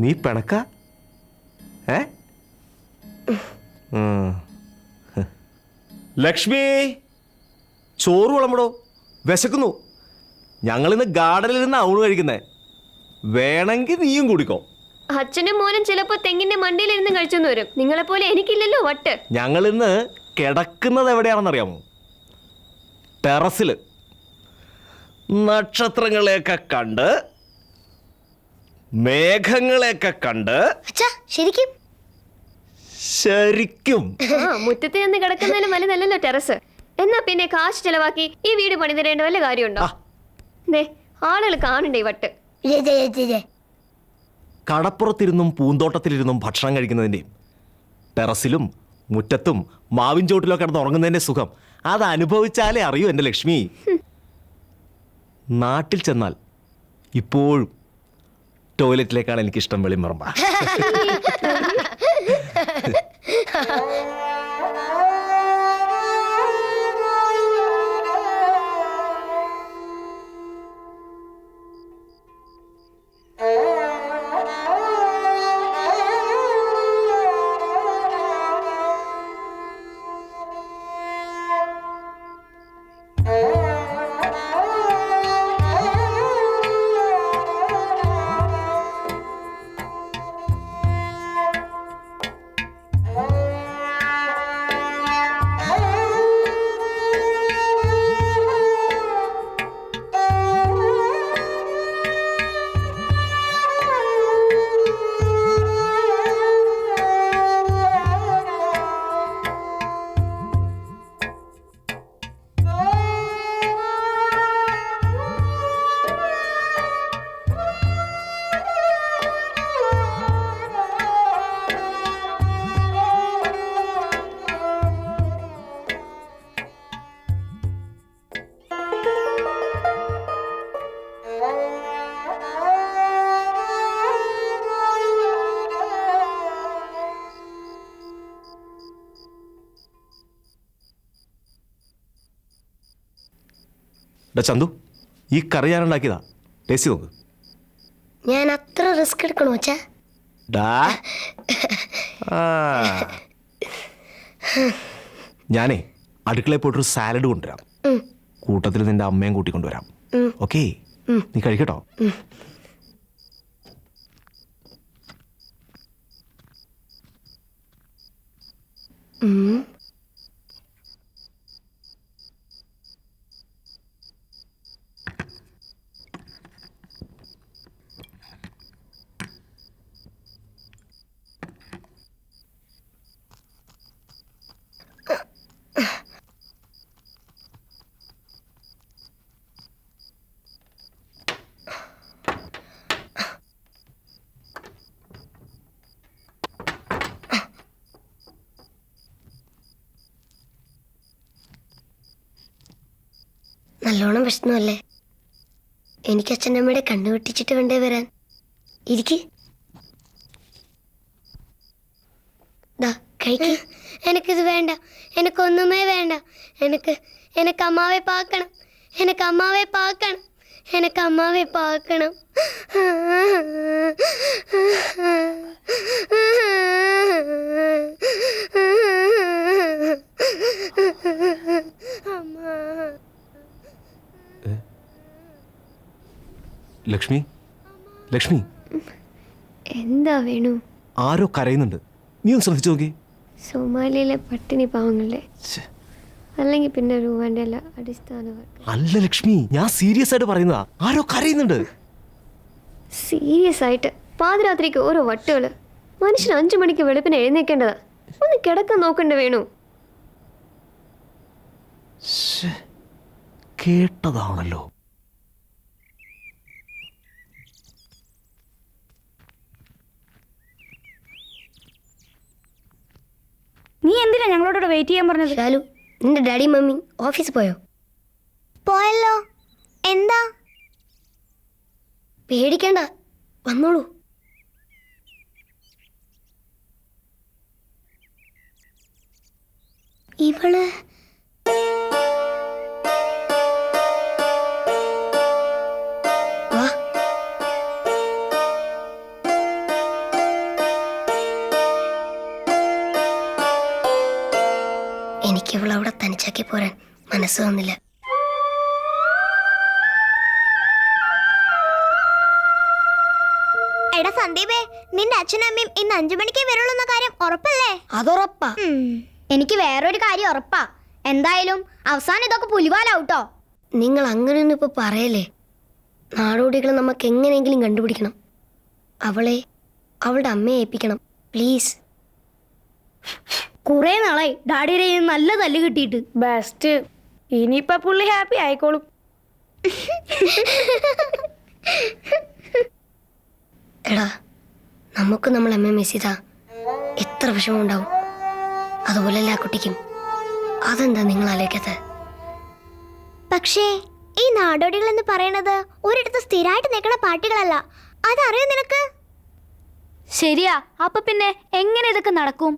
നീ പിണക്ക? ലക്ഷ്മി, ചോറ് വിളമ്പടോ, വിശക്കുന്നു. ഞങ്ങളിന്ന് ഗാർഡനിൽ നിന്ന് ഔണ് കഴിക്കുന്നേ. വേണമെങ്കിൽ നീയും കൂടിക്കോ. അച്ഛനും മോനും ചിലപ്പോ തെങ്ങിന്റെ മണ്ടിയിൽ ഇരുന്ന് കഴിച്ചെന്ന് വരും. നിങ്ങളെ പോലെ എനിക്കില്ലല്ലോ വട്ട്. ഞങ്ങളിന്ന് കിടക്കുന്നത് എവിടെയാണെന്നറിയാമോ? ടെറസില് നക്ഷത്രങ്ങളെയൊക്കെ കണ്ട്, മേഘങ്ങളെയൊക്കെ കണ്ട്. ശരിക്കും ശരിക്കും മുറ്റത്ത് നിന്ന് കിടക്കുന്നതിലും വലുതല്ലല്ലോ ടെറസ്. എന്നാ പിന്നെ കാശ് ചെലവാക്കി ഈ വീട് പണിതരേണ്ട വല്ല കാര്യമുണ്ടോ? ആളുകൾ കാണണ്ടേ ഈ വട്ട്. കടപ്പുറത്തിരുന്നും പൂന്തോട്ടത്തിലിരുന്നും ഭക്ഷണം കഴിക്കുന്നതിൻ്റെയും ടെറസിലും മുറ്റത്തും മാവിൻ ചോട്ടിലോ കിടന്ന് ഉറങ്ങുന്നതിൻ്റെ സുഖം അത് അനുഭവിച്ചാലേ അറിയൂ എൻ്റെ ലക്ഷ്മി. നാട്ടിൽ ചെന്നാൽ ഇപ്പോഴും ടോയ്ലറ്റിലേക്കാണ് എനിക്കിഷ്ടം വെളിമറമ്പ. ചന്തു, ഈ കറി ഞാൻ ഉണ്ടാക്കിയതാ, ടേസ്റ്റ് നോക്ക്. ഞാൻ അത്ര റിസ്ക് എടുക്കണോ അച്ഛാ? ഞാനേ അടുക്കളയിൽ പോയിട്ടൊരു സാലഡ് കൊണ്ടുവരാം. കൂട്ടത്തിൽ നിന്റെ അമ്മയും കൂട്ടിക്കൊണ്ടുവരാം. ഓക്കേ, നീ കഴിക്കട്ടോ. നല്ലോണം വിഷമല്ലേ? എനിക്ക് അച്ഛൻ്റെ അമ്മയുടെ കണ്ണു വെട്ടിച്ചിട്ട് വേണ്ടേ വരാൻ. ഇരിക്ക്. കഴിക്ക്. എനിക്കിത് വേണ്ട, എനിക്കൊന്നുമേ വേണ്ട. എനിക്ക് അമ്മാവെ പാക്കണം, എനിക്ക് അമ്മാവെ പാക്കണം, എനിക്ക് അമ്മാവെ പാക്കണം. ലക്ഷ്മി, ലക്ഷ്മി, എന്താ വേണു? ആരോ കരയുന്നുണ്ട്, നീ ഒന്ന് ശ്രദ്ധിച്ചു നോക്കി. സോമാലിയിലെ പട്ടിണി പാവങ്ങളെ, അല്ലെങ്കിൽ പിന്നെ രൂപന്റെ അടിസ്ഥാന. അല്ല ലക്ഷ്മി, ഞാൻ സീരിയസ് ആയിട്ട് പറയുന്നതാ. ആരോ കരയുന്നുണ്ട്. സീരിയസ് ആയിട്ട് പാതിരാത്രിക്ക് ഓരോ വട്ടുകള്. മനുഷ്യൻ 5 മണിക്ക് വെളുപ്പിന് എഴുന്നേക്കേണ്ടതാ. ഒന്ന് കിടക്കാൻ നോക്കണ്ട വേണു. കേട്ടതാണല്ലോ. നീ എന്തിനാ ഞങ്ങളോട് വെയിറ്റ് ചെയ്യാൻ പറഞ്ഞത്? ഷാലു, നിന്റെ ഡാഡി മമ്മി ഓഫീസിൽ പോയോ? പോയല്ലോ. എന്താ? പേടിക്കണ്ട, വന്നോളൂ. ഇവള് വാ. എനിക്കിവളെ അവിടെ തനിച്ചാക്കി പോരാൻ മനസ്സ് വന്നില്ല. എടാ സന്ദീപേ, നിന്റെ അച്ഛനും അമ്മയും ഇന്ന് 5 മണിക്കേ വരുള്ളൂന്ന കാര്യം ഉറപ്പല്ലേ? അതുറപ്പാ. എനിക്ക് വേറൊരു കാര്യം ഉറപ്പാ. എന്തായാലും അവസാനം ഇതൊക്കെ പുലിവാലാവൂട്ടോ. നിങ്ങൾ അങ്ങനെയൊന്നും ഇപ്പൊ പറയല്ലേ. നാടോടികളെ നമുക്ക് എങ്ങനെയെങ്കിലും കണ്ടുപിടിക്കണം. അവളെ അവളുടെ അമ്മയെ ഏൽപ്പിക്കണം, പ്ലീസ്. കുറെ നാളായി ഡാഡിയുടെ നല്ല തല്ല് കിട്ടിയിട്ട്. ബെസ്റ്റ്. ഇനിയിപ്പൊ പുള്ളി ഹാപ്പി ആയിക്കോളും. എടാ, നമുക്ക് നമ്മൾ അമ്മയെ മിസ് ചെയ്താ എത്ര വിഷമം ഉണ്ടാവും. അതുപോലെ എല്ലാ കുട്ടിക്കും. അതെന്താ നിങ്ങൾ ആലോചിക്കാത്ത? പക്ഷേ ഈ നാടോടികൾ എന്ന് പറയണത് ഒരിടത്ത് സ്ഥിരമായിട്ട് നിൽക്കുന്ന പാർട്ടികളല്ല. അതറിയോ നിനക്ക്? ശരിയാ. അപ്പൊ പിന്നെ എങ്ങനെ ഇതൊക്കെ നടക്കും?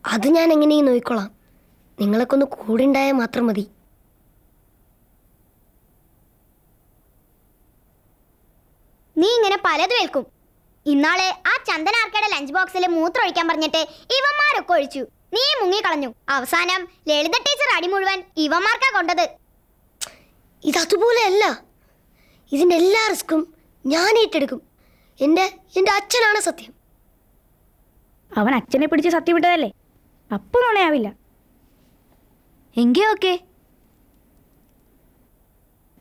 അത് ഞാൻ എങ്ങനെയും നോക്കിക്കോളാം. നിങ്ങളൊക്കെ ഒന്ന് കൂടെ ഉണ്ടായാൽ മാത്രം മതി. നീ ഇങ്ങനെ പലതും ഏൽക്കും. ഇന്നാളെ ആ ചന്ദനാർക്കയുടെ ലഞ്ച് ബോക്സിൽ മൂത്രം ഒഴിക്കാൻ പറഞ്ഞിട്ട് ഇവന്മാരൊക്കെ ഒഴിച്ചു. നീ മുങ്ങിക്കളഞ്ഞു. അവസാനം ലളിത ടീച്ചർ അടി മുഴുവൻ ഇവന്മാർക്കാ കൊണ്ടത്. ഇതതുപോലെയല്ല. ഇതിൻ്റെ എല്ലാ റിസ്ക്കും ഞാൻ ഏറ്റെടുക്കും. എൻ്റെ അച്ഛനാണ് സത്യം. അവൻ അച്ഛനെ പിടിച്ച് സത്യം വിട്ടതല്ലേ, അപ്പൊ നുണയാവില്ല. എങ്കി ഓക്കെ.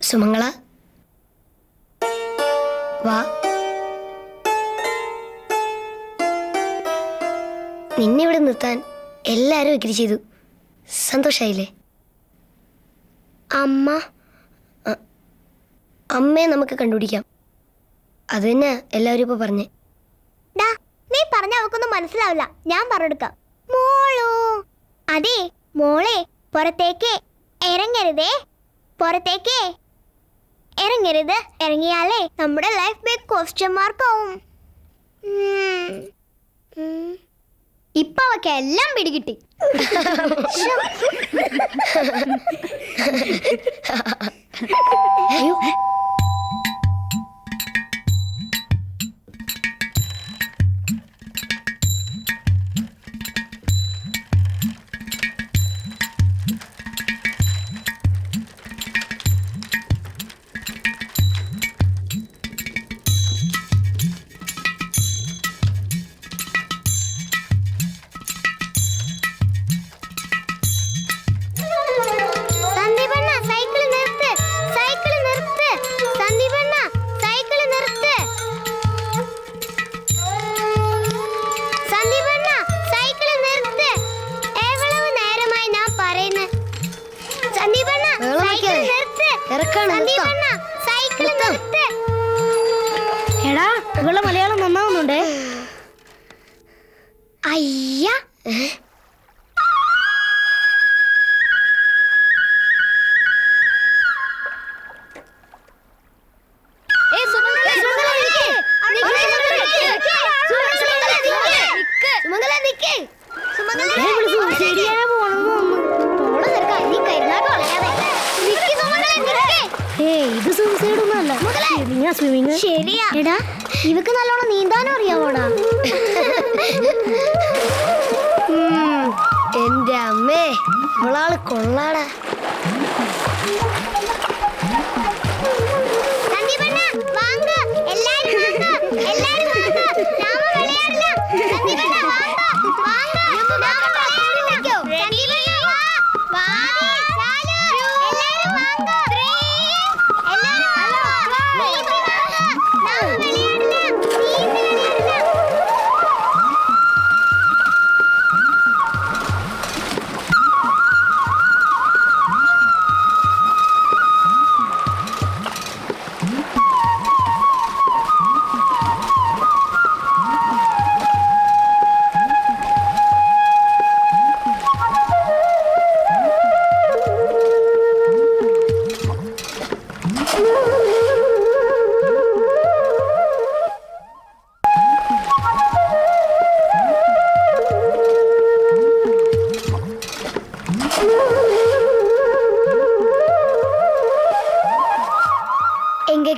സുമംഗള, വാ. നിന്നെ ഇവിടെ നിർത്താൻ എല്ലാവരും എഗ്രി ചെയ്തു. സന്തോഷായില്ലേ? അമ്മയെ നമുക്ക് കണ്ടുപിടിക്കാം. അത് തന്നെ എല്ലാവരും ഇപ്പൊ പറഞ്ഞേ. നീ പറഞ്ഞ അവക്കൊന്നും മനസ്സിലാവില്ല. ഞാൻ പറഞ്ഞെടുക്കാം. മോളൂ, അതെ മോളെ, പുറത്തേക്ക് ഇറങ്ങരുതേ. പുറത്തേക്ക് ഇറങ്ങരുത്. ഇറങ്ങിയാലേ നമ്മുടെ ലൈഫ് ബിഗ് ക്വസ്റ്റ്യൻ മാർക്കാവും. ഇപ്പൊ അവക്ക് എല്ലാം പിടികിട്ടി. എടാ ഇവളുടെ മലയാളം നന്നാവുന്നുണ്ടേ. അയ്യ ഇത് സൂസൈഡ് ഒന്നുമല്ല, സ്വിമ്മിങ്. ശരിയാ. എടാ ഇവക്ക് നല്ലോണം നീന്താനും അറിയാവോടാ? എന്റെ അമ്മേ ഇവളാള് കൊള്ളാടാ.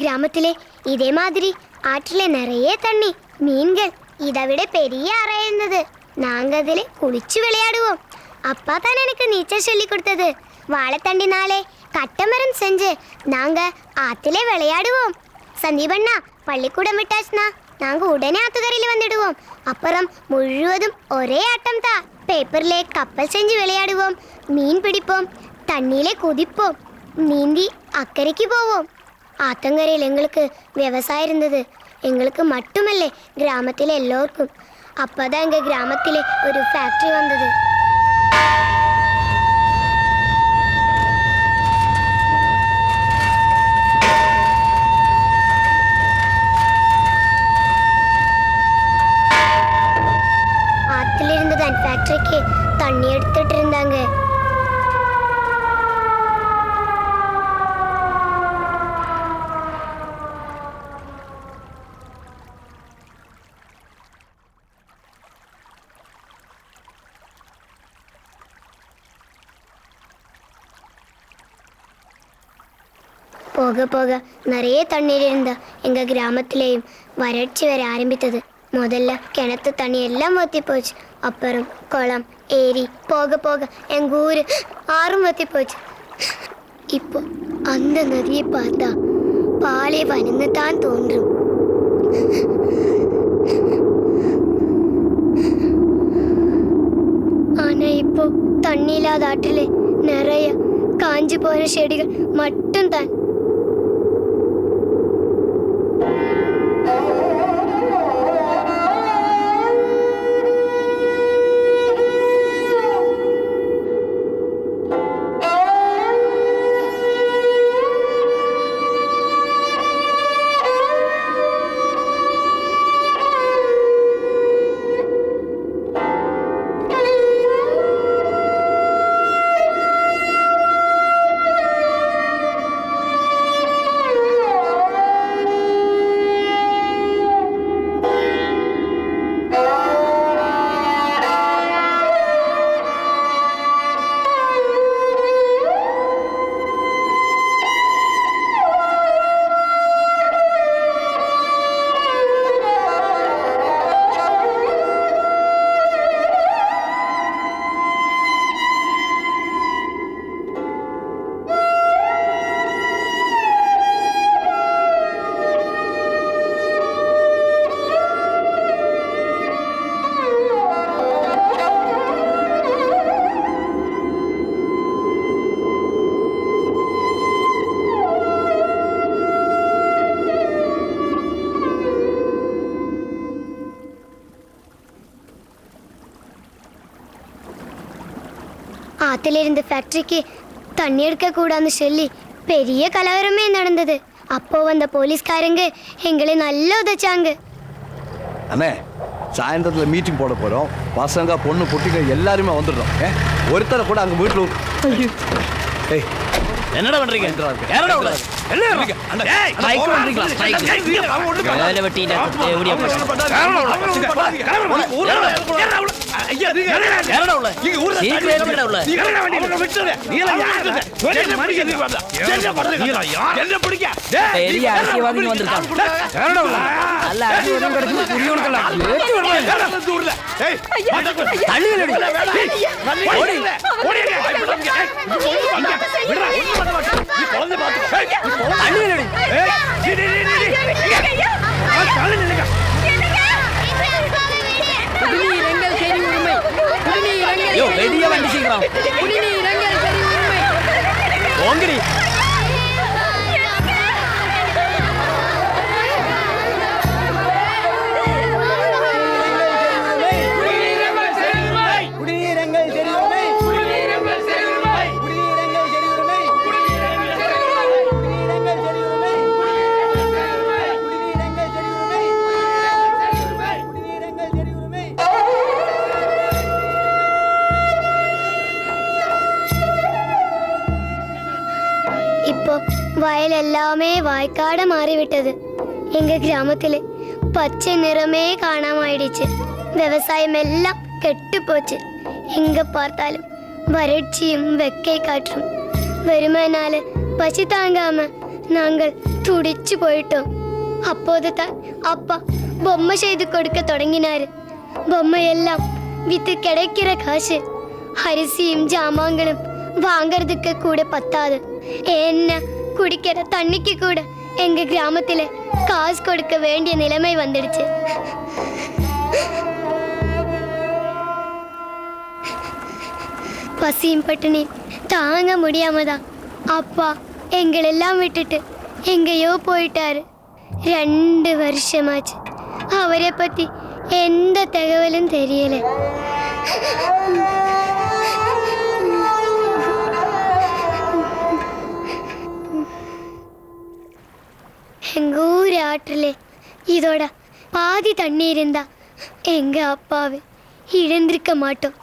கிராமத்திலே இதே மாதிரி ஆற்றில நிறைய தண்ணி மீன்கள் இதவிட பெரிய அறை இருந்தது. நாங்க அதில் குளிச்சு விளையாடுவோம். அப்பா தான் எனக்கு நீச்சல் சொல்லி கொடுத்தது. வாழைத்தண்டினாலே கட்டமரம் செஞ்சு நாங்க ஆற்றிலே விளையாடுவோம். சந்தீபண்ணா பள்ளிக்கூடம் விட்டாச்சுனா நாங்க உடனே ஆத்துக்கரையில் வந்துடுவோம். அப்புறம் முழுவதும் ஒரே ஆட்டம் தான். பேப்பர்லே கப்பல் செஞ்சு விளையாடுவோம், மீன் பிடிப்போம், தண்ணியிலே குதிப்போம், நீந்தி அக்கறைக்கு போவோம். ஆத்தங்கரையில் எங்களுக்கு விவசாயம் இருந்தது. எங்களுக்கு மட்டுமல்ல, கிராமத்தில் எல்லோருக்கும். அப்பதான் எங்க கிராமத்தில் ஒரு ஃபேக்டரி வந்தது. ஆத்துல இருந்தது அந்த ஃபேக்டரிக்கு தண்ணி எடுத்துட்டு இருந்தாங்க. போக போக நிறைய தண்ணீர் இருந்தா எங்க கிராமத்திலேயும் வறட்சி வர ஆரம்பித்தது. முதல்ல கிணத்து தண்ணி எல்லாம் வத்தி போச்சு. அப்புறம் குளம், ஏரி, போக போக எங்க ஊரு ஆறும் வத்தி போச்சு. இப்போ அந்த நதியை பார்த்தா பாலைவனம்னு தான் தோன்றும். ஆனா இப்போ தண்ணி இல்லாத ஆற்றிலே நிறைய காஞ்சி போன செடிகள் மட்டும்தான். ஆற்றிலிருந்து ஃபேக்டரிக்கு தண்ணி எடுக்க கூடாதுன்னு சொல்லி பெரிய கலவரமே நடந்தது. அப்போ வந்த போலீஸ்காரங்க எங்களை நல்லா உதைச்சாங்க. அண்ணே, சாயந்தரத்தில் மீட்டிங் போட போகிறோம். பசங்க பொண்ணு பொட்டிங்க எல்லாருமே வந்துடுறோம். ஒருத்தரை கூட அங்கே வீட்டில் ஏய் என்னடா பண்றீங்க? யாரடா உள்ள? என்ன பண்றீங்க? ஏய் பைக் பண்றீங்களா? பைக் வேலை வெட்டினா எப்படியா பண்றீங்க? யாரடா உள்ள? ஐயா யாரடா உள்ள? நீங்க ஊர்ல யாரடா உள்ள? நீ யாரடா வண்டி விட்டுற? நீ எல்லாம் யாரு? ஒரே மணிக்கு வந்தா. என்ன பண்றீங்க? என்ன பிடிக்க? பெரிய அரசியல்வாதி வந்திருக்காங்க. யாரடா உள்ள? நல்ல அரசியல்வாதி கிடைச்சு புரியணும்ல. ஏத்தி வரணும். ஊர்ல. ஏய் தள்ளுங்கடி. ஓடி. ஓடி. விடுடா. நீ குழந்தை பாத்துக்கோ. ஏய் தள்ளுங்கடி. ஏய் குடிநீர் சரி உரிமை. குடிநீர் வெளியே வந்து சீக்கிரம். குடிநீர் சரி உரிமை. ஓங்கடி. வயல் எல்லாமே வாய்க்காட மாறிவிட்டது. எங்க கிராமத்துல பச்சை நிறமே காணாமாயிடுச்சு. விவசாயம் எல்லாம் கெட்டு போச்சு. எங்க பார்த்தாலும் வறட்சியும் வெக்கை காற்றும். வெறுமைனால பசி தாங்காம நாங்கள் துடிச்சு போயிட்டோம். அப்போது தான் அப்பா பொம்மை செய்து கொடுக்க தொடங்கினாரு. பொம்மை எல்லாம் வித்து கிடைக்கிற காசு அரிசியும் ஜாமான்களும் வாங்கறதுக்கு கூட பத்தாது. என்ன குடிக்கிற தண்ணிக்கு கூட எங்க கிராமத்துல காசு கொடுக்க வேண்டிய நிலைமை வந்துடுச்சு. பசியும் பட்டினி தாங்க முடியாமதான் அப்பா எங்களெல்லாம் விட்டுட்டு எங்கேயோ போயிட்டாரு. 2 வருஷமாச்சு. அவரை பத்தி எந்த தகவலும் தெரியல. எங்க ஊர் ஆற்றிலே இதோட பாதி தண்ணி இருந்தா எங்க அப்பாவை இழந்திருக்க மாட்டோம்.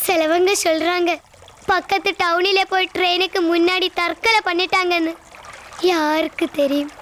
சிலவங்க சொல்றாங்க பக்கத்து டவுனில போய் ட்ரெயினுக்கு முன்னாடி தற்கொலை பண்ணிட்டாங்கன்னு. யாருக்கு தெரியும்?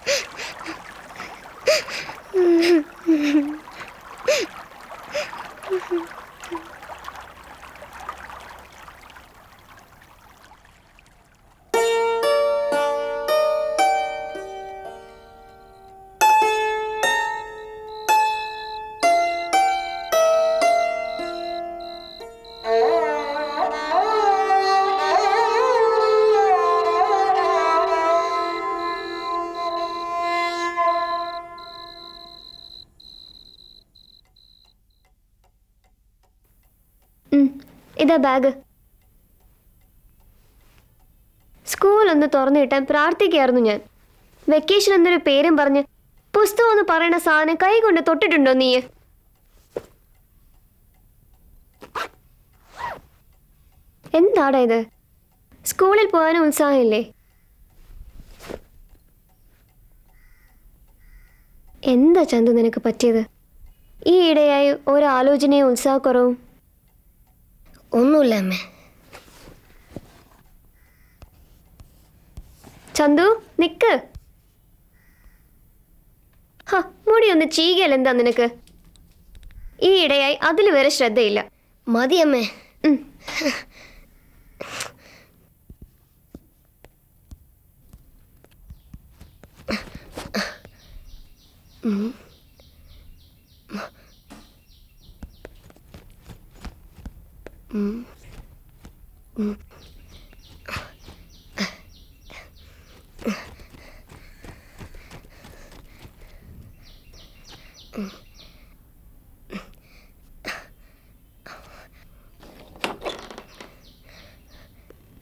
ഇതാ ബാഗ്. സ്കൂൾ ഒന്ന് തുറന്നു കിട്ടാൻ പ്രാർത്ഥിക്കായിരുന്നു ഞാൻ. വെക്കേഷൻ എന്നൊരു പേരും പറഞ്ഞ് പുസ്തകം എന്ന് പറയുന്ന സാധനം കൈ കൊണ്ട് തൊട്ടിട്ടുണ്ടോ നീ? എന്താടാ ഇത്? സ്കൂളിൽ പോകാനും ഉത്സാഹമില്ലേ? എന്താ ചന്തു നിനക്ക് പറ്റിയത്? ഈ ഇടയായി ഒരാലോചനയും ഉത്സാഹക്കുറവും? ഒന്നുമില്ല അമ്മേ. ചന്തു നിക്ക്. മുടി ഒന്ന് ചീകൽ എന്താ നിനക്ക്? ഈ ഇടയായി അതിൽ വരെ ശ്രദ്ധയില്ല. മതി അമ്മേ.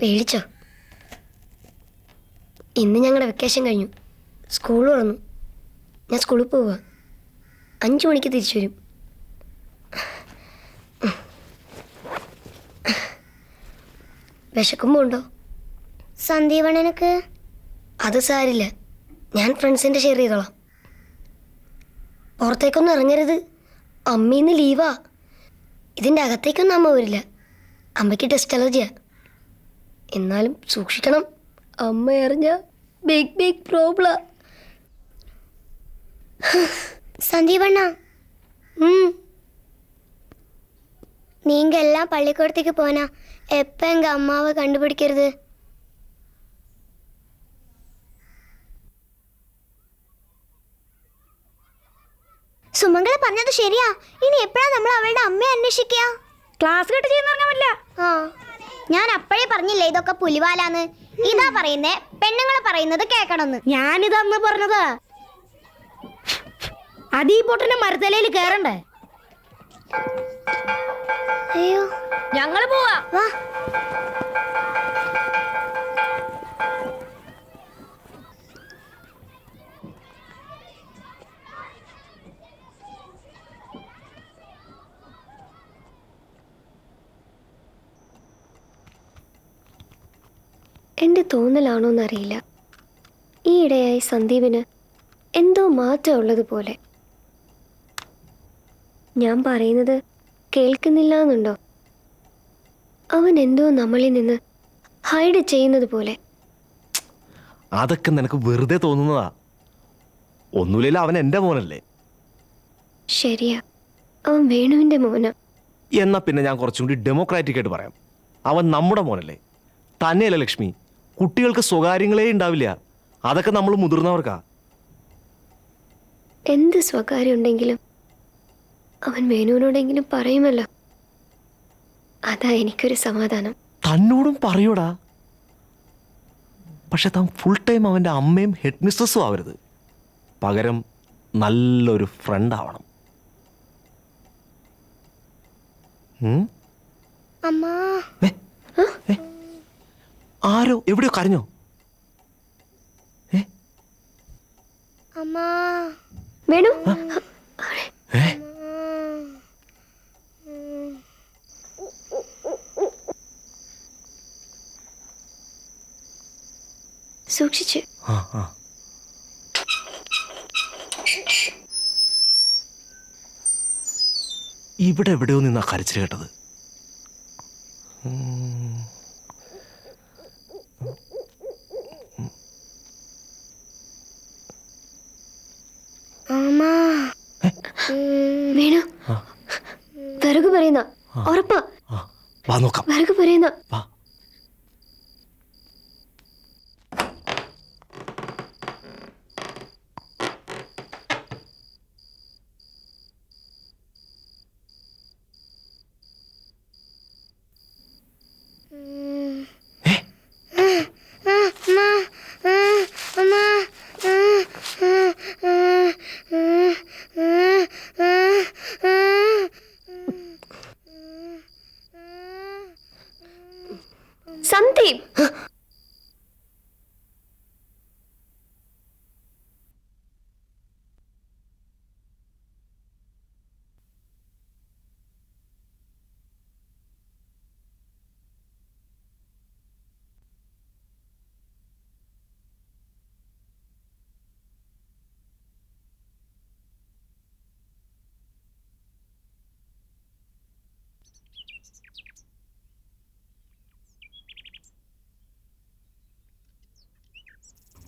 പേടിച്ചോ? ഇന്ന് ഞങ്ങളുടെ വെക്കേഷൻ കഴിഞ്ഞു. സ്കൂൾ തുറന്നു. ഞാൻ സ്കൂളിൽ പോവുക. 5 മണിക്ക് തിരിച്ചു വരും. വിശക്കുമ്പോ ഉണ്ടോ? സന്ദീപണനക്ക് അത് സാരില്ല, ഞാൻ ഫ്രണ്ട്സിന്റെ ഷെയർ ചെയ്തോളാം. പുറത്തേക്കൊന്നും ഇറങ്ങരുത്, അമ്മയിന്ന് ലീവാ. ഇതിന്റെ അകത്തേക്കൊന്നും അമ്മ വരില്ല, അമ്മയ്ക്ക് ടെസ്റ്റ് അലർജിയാ. എന്നാലും സൂക്ഷിക്കണം, അമ്മ അറിഞ്ഞ ബിഗ് ബിഗ് പ്രോബ്ലം. சந்தீபண்ணா நீங்க எல்லாம் பள்ளிக்கூடத்துக்கு போனா எப்ப எங்க அம்மாவை கண்டுபிடிக்கிறது? സുമംഗല പറഞ്ഞത് ശരിയാ. ഇനി എപ്പോഴാ നമ്മൾ അവളുടെ അമ്മയെ അന്വേഷിക്കുക? ക്ലാസ് കട്ട് ചെയ്യുന്ന പറ്റില്ല. ആ, ഞാൻ അപ്പോഴേ പറഞ്ഞില്ലേ ഇതൊക്കെ പുലിവാലാന്ന്. ഇതാ പറയുന്നേ, പെണ്ണുങ്ങൾ പറയുന്നത് കേൾക്കണമെന്ന്. ഞാനിത് അന്ന് പറഞ്ഞതാ. അതീ പൊട്ടന്റെ മരത്തലയിൽ കേറണ്ടേ? അയ്യോ, ഞങ്ങള് പോവാ. വാ. എൻ്റെ തോന്നലാണോന്നറിയില്ല, ഈയിടെയായി സന്ദീപിന് എന്തോ മാറ്റം ഉള്ളതുപോലെ. ഞാൻ പറയുന്നത് കേൾക്കുന്നില്ല എന്നുണ്ടോ? അവൻ എന്തോ നമ്മളിൽ നിന്ന് ഹൈഡ് ചെയ്യുന്നത് പോലെ. അതൊക്കെ നിനക്ക് വെറുതെ തോന്നുന്നതാ. ഒന്നുമില്ല, അവൻ എൻ്റെ മോനല്ലേ. ശരിയാ, അവൻ വേണുവിൻ്റെ മോന. എന്നാ പിന്നെ ഞാൻ കുറച്ചും കൂടി ഡെമോക്രാറ്റിക് ആയിട്ട് പറയാം, അവൻ നമ്മുടെ മോനല്ലേ. തന്നെയല്ല ലക്ഷ്മി, കുട്ടികൾക്ക് സ്വകാര്യങ്ങളേ ഉണ്ടാവില്ല, അതൊക്കെ നമ്മൾ മുതിർന്നവർക്കാ. എന്ത് സ്വകാര്യം ഉണ്ടെങ്കിലും അവൻ വേണുവിനോടെങ്കിലും പറയുമല്ലോ, അതാ എനിക്കൊരു സമാധാനം. തന്നോടും പറയൂടാ, പക്ഷെ താൻ ഫുൾ ടൈം അവൻ്റെ അമ്മയും ഹെഡ് മിസ്ട്രസ്സും ആവരുത്. പകരം നല്ലൊരു ഫ്രണ്ട് ആവണം. അമ്മ, ആരോ എവിടെയോ കരഞ്ഞോ? അമ്മ വേണു, സൂക്ഷിച്ച്. ഇവിടെ എവിടെയോ നിന്നാ കരച്ചിൽ കേട്ടത്. വേണു, വിറക് പറയുന്ന ഉറപ്പാ. വാ നോക്കാം. വിറക് പറയുന്ന സന്ദീപ്.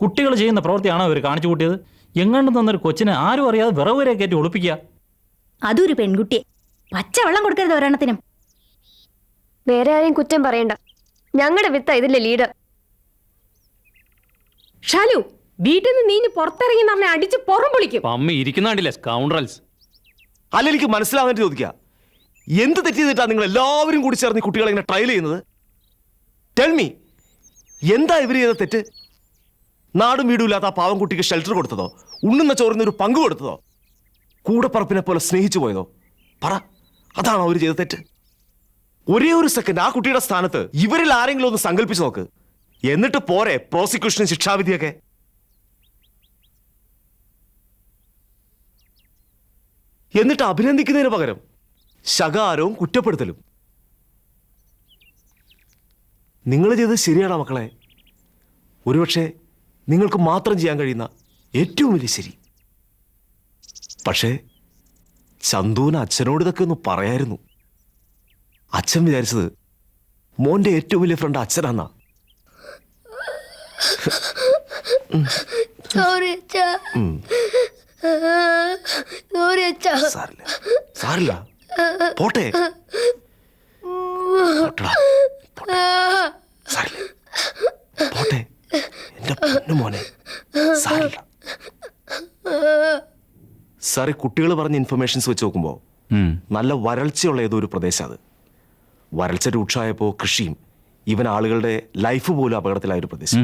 കുട്ടികൾ ചെയ്യുന്ന പ്രവൃത്തിയാണോ ഇവർ കാണിച്ചു കൂട്ടിയത്? എങ്ങാണ്ട് തന്നൊരു കൊച്ചിനെ ആരും അറിയാതെ വിറവ് വരെ കയറ്റി ഒളിപ്പിക്കുക. അതൊരു പെൺകുട്ടിയെ പച്ചവെള്ളം കൊടുക്കരുത് ഒരെണ്ണത്തിനും. വേറെ ആരെയും കുറ്റം പറയണ്ട, ഞങ്ങളുടെ വിത്ത ഇതിന്റെ ലീഡർ. ഷാലു, വീട്ടിൽ നിന്ന് നീ പുറത്തിറങ്ങി പറഞ്ഞ അടിച്ച് പുറം പൊളിക്കും. അമ്മ ഇരിക്കുന്നാണ്ടില്ലേ സ്കൗണ്ടറൽസ്. അല്ല, എനിക്ക് മനസ്സിലാവാൻ ചോദിക്കുക, എന്ത് തെറ്റ് ചെയ്തിട്ടാ നിങ്ങൾ എല്ലാവരും കൂടി ചേർന്ന് കുട്ടികളെ ഇങ്ങനെ ട്രയൽ ചെയ്യുന്നത്? ടെൽ മീ, എന്താ ഇവർ ചെയ്ത തെറ്റ്? നാടും വീടും ഇല്ലാത്ത ആ പാവം കുട്ടിക്ക് ഷെൽട്ടർ കൊടുത്തതോ? ഉണ്ണുന്ന ചോറിന് ഒരു പങ്ക് കൊടുത്തതോ? കൂടപ്പറപ്പിനെ പോലെ സ്നേഹിച്ചു പോയതോ? പറ, അതാണോ അവർ ചെയ്ത തെറ്റ്? ഒരേ ഒരു സെക്കൻഡ് ആ കുട്ടിയുടെ സ്ഥാനത്ത് ഇവരിൽ ആരെങ്കിലും ഒന്ന് സങ്കല്പിച്ച് നോക്ക്. എന്നിട്ട് പോരെ പ്രോസിക്യൂഷനും ശിക്ഷാവിധിയൊക്കെ? എന്നിട്ട് അഭിനന്ദിക്കുന്നതിന് പകരം ശകാരവും കുറ്റപ്പെടുത്തലും. നിങ്ങൾ ചെയ്തത് ശരിയാണോ മക്കളെ? ഒരുപക്ഷെ നിങ്ങൾക്ക് മാത്രം ചെയ്യാൻ കഴിയുന്ന ഏറ്റവും വലിയ ശരി. പക്ഷേ ചന്തുവിന് അച്ഛനോട് ഇതൊക്കെ ഒന്ന് പറയായിരുന്നു. അച്ഛൻ വിചാരിച്ചത് മോന്റെ ഏറ്റവും വലിയ ഫ്രണ്ട് അച്ഛനാന്നാ. സാരില്ല, പോട്ടെ. പോട്ടെ എന്റെ പൊന്നു മോനെ, സാരില്ല. സാറി, കുട്ടികൾ പറഞ്ഞ ഇൻഫർമേഷൻസ് വെച്ച് നോക്കുമ്പോൾ നല്ല വരൾച്ചയുള്ള ഏതോ ഒരു പ്രദേശം. അത് വരൾച്ച രൂക്ഷമായപ്പോൾ കൃഷിയും ഈവൻ ആളുകളുടെ ലൈഫ് പോലും അപകടത്തിലായ ഒരു പ്രദേശം.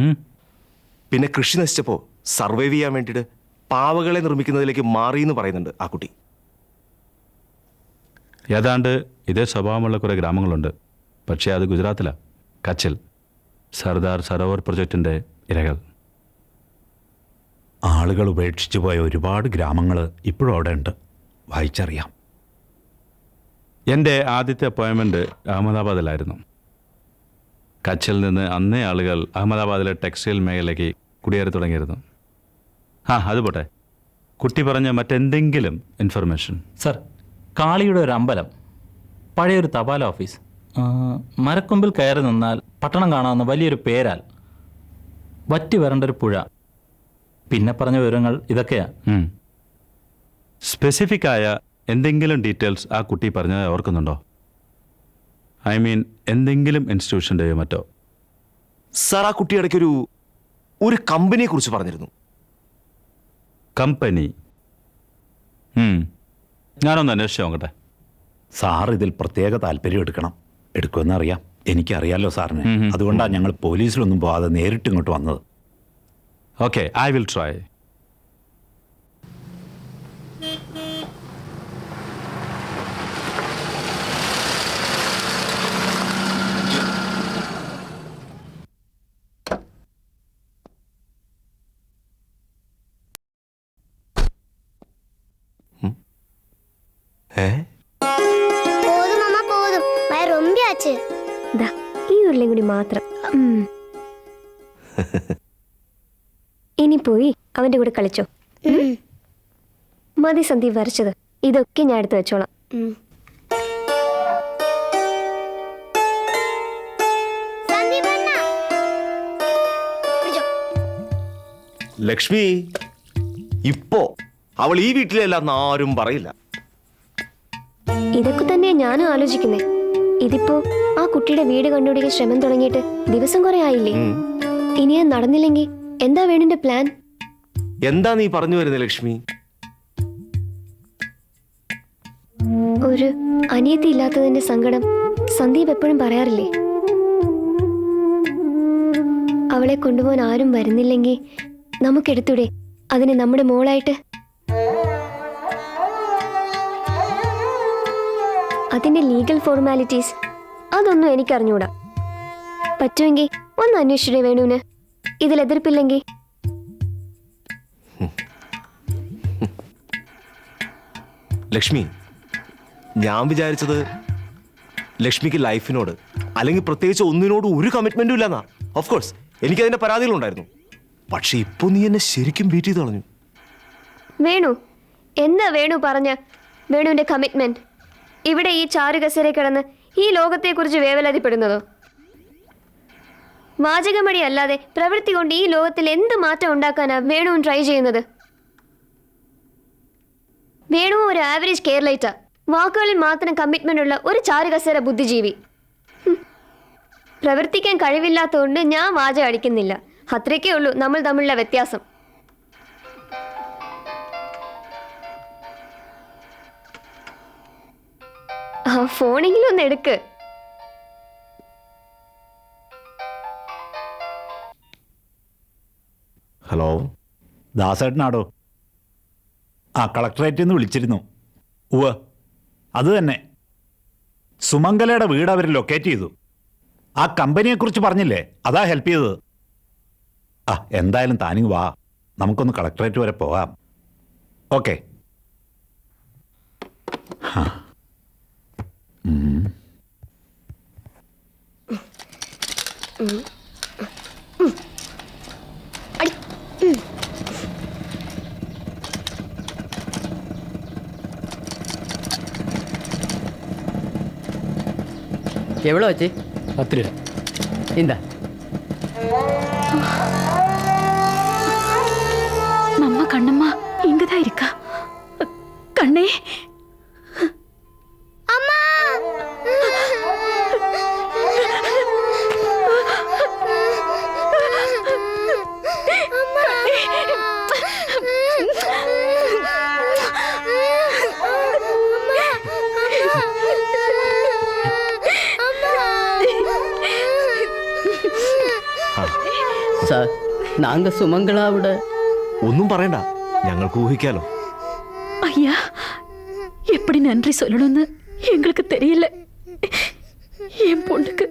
പിന്നെ കൃഷി നശിച്ചപ്പോൾ സർവൈവ് ചെയ്യാൻ വേണ്ടിയിട്ട് പാവകളെ നിർമ്മിക്കുന്നതിലേക്ക് മാറി എന്ന് പറയുന്നുണ്ട് ആ കുട്ടി. ഏതാണ്ട് ഇതേ സ്വഭാവമുള്ള കുറേ ഗ്രാമങ്ങളുണ്ട്. പക്ഷേ അത് ഗുജറാത്തിലാണ്. കച്ചിൽ സർദാർ സരോവർ പ്രൊജക്റ്റിൻ്റെ ഇരകൾ. ആളുകൾ ഉപേക്ഷിച്ചു പോയ ഒരുപാട് ഗ്രാമങ്ങൾ ഇപ്പോഴും അവിടെ ഉണ്ട്, വായിച്ചറിയാം. എൻ്റെ ആദ്യത്തെ അപ്പോയിൻമെൻറ്റ് അഹമ്മദാബാദിലായിരുന്നു. കച്ചിൽ നിന്ന് അന്നേ ആളുകൾ അഹമ്മദാബാദിലെ ടെക്സ്റ്റൈൽ മേഖലയ്ക്ക് കുടിയേറി തുടങ്ങിയിരുന്നു. അത് പോട്ടെ, കുട്ടി പറഞ്ഞ മറ്റെന്തെങ്കിലും ഇൻഫർമേഷൻ? സർ, കാളിയുടെ ഒരു അമ്പലം, പഴയൊരു തപാൽ ഓഫീസ്, മരക്കൊമ്പിൽ കയറി നിന്നാൽ പട്ടണം കാണാവുന്ന വലിയൊരു പേരാൽ, വറ്റി വരണ്ടൊരു പുഴ, പിന്നെ പറഞ്ഞ വിവരങ്ങൾ ഇതൊക്കെയാ. സ്പെസിഫിക് ആയ എന്തെങ്കിലും ഡീറ്റെയിൽസ് ആ കുട്ടി പറഞ്ഞത് ഓർക്കുന്നുണ്ടോ? ഐ മീൻ എന്തെങ്കിലും ഇൻസ്റ്റിറ്റ്യൂഷൻ്റെയോ മറ്റോ? സാർ, ആ കുട്ടി ഇടയ്ക്കൊരു കമ്പനിയെ കുറിച്ച് പറഞ്ഞിരുന്നു. കമ്പനി? ഞാനൊന്ന് അന്വേഷിച്ച് നോക്കട്ടെ. സാർ ഇതിൽ പ്രത്യേക താല്പര്യം എടുക്കുമെന്നറിയാം. എനിക്കറിയാലോ സാറിന്. അതുകൊണ്ടാണ് ഞങ്ങൾ പോലീസിലൊന്നും പോകാതെ നേരിട്ട് ഇങ്ങോട്ട് വന്നത്. Okay, I will try. ഈ ഉരുളയും കൂടി മാത്രം. ഇനി പോയി അവന്റെ കൂടെ കളിച്ചോ. മതി സന്ദീപ് വരച്ചത്. ഇതൊക്കെ ഞാൻ എടുത്ത് വെച്ചോളാം. ലക്ഷ്മി, ഇപ്പോ അവൾ ഈ വീട്ടിലല്ലാന്ന് ആരും പറയില്ല. ഇതൊക്കെ തന്നെ ഞാനും ആലോചിക്കുന്നേ. ഇതിപ്പോ ആ കുട്ടിയുടെ വീട് കണ്ടുപിടിക്കാൻ ശ്രമം തുടങ്ങിയിട്ട് ദിവസം കുറെ ആയില്ലേ? ഇനി അത് നടന്നില്ലെങ്കിൽ എന്താ വേണിന്റെ പ്ലാൻ? എന്താ നീ പറഞ്ഞു വരുന്നത് ലക്ഷ്മി? ഒരു അനിയത്തി ഇല്ലാത്തതിന്റെ സങ്കടം സന്ദീപ് എപ്പോഴും പറയാറില്ലേ? അവളെ കൊണ്ടുപോകാൻ ആരും വരുന്നില്ലെങ്കിൽ നമുക്കെടുത്തൂടെ അതിനെ നമ്മുടെ മോളായിട്ട്? അതിന്റെ ലീഗൽ ഫോർമാലിറ്റീസ് അതൊന്നും എനിക്കറിഞ്ഞൂടാ. പറ്റുമെങ്കിൽ ഒന്ന് അന്വേഷിച്ചേ വേണുവിന്. ഇതിൽ എതിർപ്പില്ലെങ്കിൽ. ലക്ഷ്മി, ഞാൻ വിചാരിച്ചത് ലക്ഷ്മിക്ക് ലൈഫിനോട് അല്ലെങ്കിൽ പ്രത്യേകിച്ച് ഒന്നിനോട് ഒരു കമ്മിറ്റ്മെന്റും ഇല്ലെന്നാ. Of course എനിക്കതിന്റെ പരാതികളുണ്ടായിരുന്നു. പക്ഷെ ഇപ്പൊ നീ എന്നെ ശരിക്കും ബീറ്റ് ചെയ്ത് കളഞ്ഞു. വേണു, എന്താ വേണു പറഞ്ഞ വേണുവിന്റെ കമ്മിറ്റ്മെന്റ്? ഇവിടെ ഈ ചാരുകസരെ കിടന്ന് ഈ ലോകത്തെക്കുറിച്ച് വേവലാതിപ്പെടുന്നതോ? വാചകമടി അല്ലാതെ പ്രവൃത്തി കൊണ്ട് ഈ ലോകത്തിൽ എന്ത് മാറ്റം ഉണ്ടാക്കാനാ വേണുവും ട്രൈ ചെയ്യുന്നത്? വേണുവും ഒരു ആവറേജ് കേരളൈറ്റാ. വാക്കുകളിൽ മാത്രം കമ്മിറ്റ്മെന്റ് ഉള്ള ഒരു ചാരുകസര ബുദ്ധിജീവി. പ്രവർത്തിക്കാൻ കഴിവില്ലാത്തതുകൊണ്ട് ഞാൻ വാചകം അടിക്കുന്നില്ല. അത്രയ്ക്കേ ഉള്ളൂ നമ്മൾ തമ്മിലുള്ള വ്യത്യാസം. ആ ഫോണെങ്കിലും ഒന്ന് എടുക്ക്. ഹലോ, ദാസേട്ടനാടോ? കളക്ടറേറ്റിൽ നിന്ന് വിളിച്ചിരുന്നു. ഉവ്വ്, അത് തന്നെ. സുമംഗലയുടെ വീട് അവർ ലൊക്കേറ്റ് ചെയ്തു. ആ കമ്പനിയെക്കുറിച്ച് പറഞ്ഞില്ലേ, അതാ ഹെൽപ്പ് ചെയ്തത്. എന്തായാലും താനിങ് വാ, നമുക്കൊന്ന് കളക്ടറേറ്റ് വരെ പോകാം. ഓക്കെ. எவ்வளோ ஆச்சு? 10 ரூபா. இந்த நம்ம கண்ணம்மா இங்கதான் இருக்கா. கண்ணே அம்மா, സാർ, നാങ്ക സുമംഗളാവിടെ ഒന്നും പറയണ്ട, ഞങ്ങൾക്ക് ഊഹിക്കാലോ. ஐயா, எப்படி நன்றி சொல்லணும்னு எங்களுக்கு தெரியல. என் பொண்ணுக்கு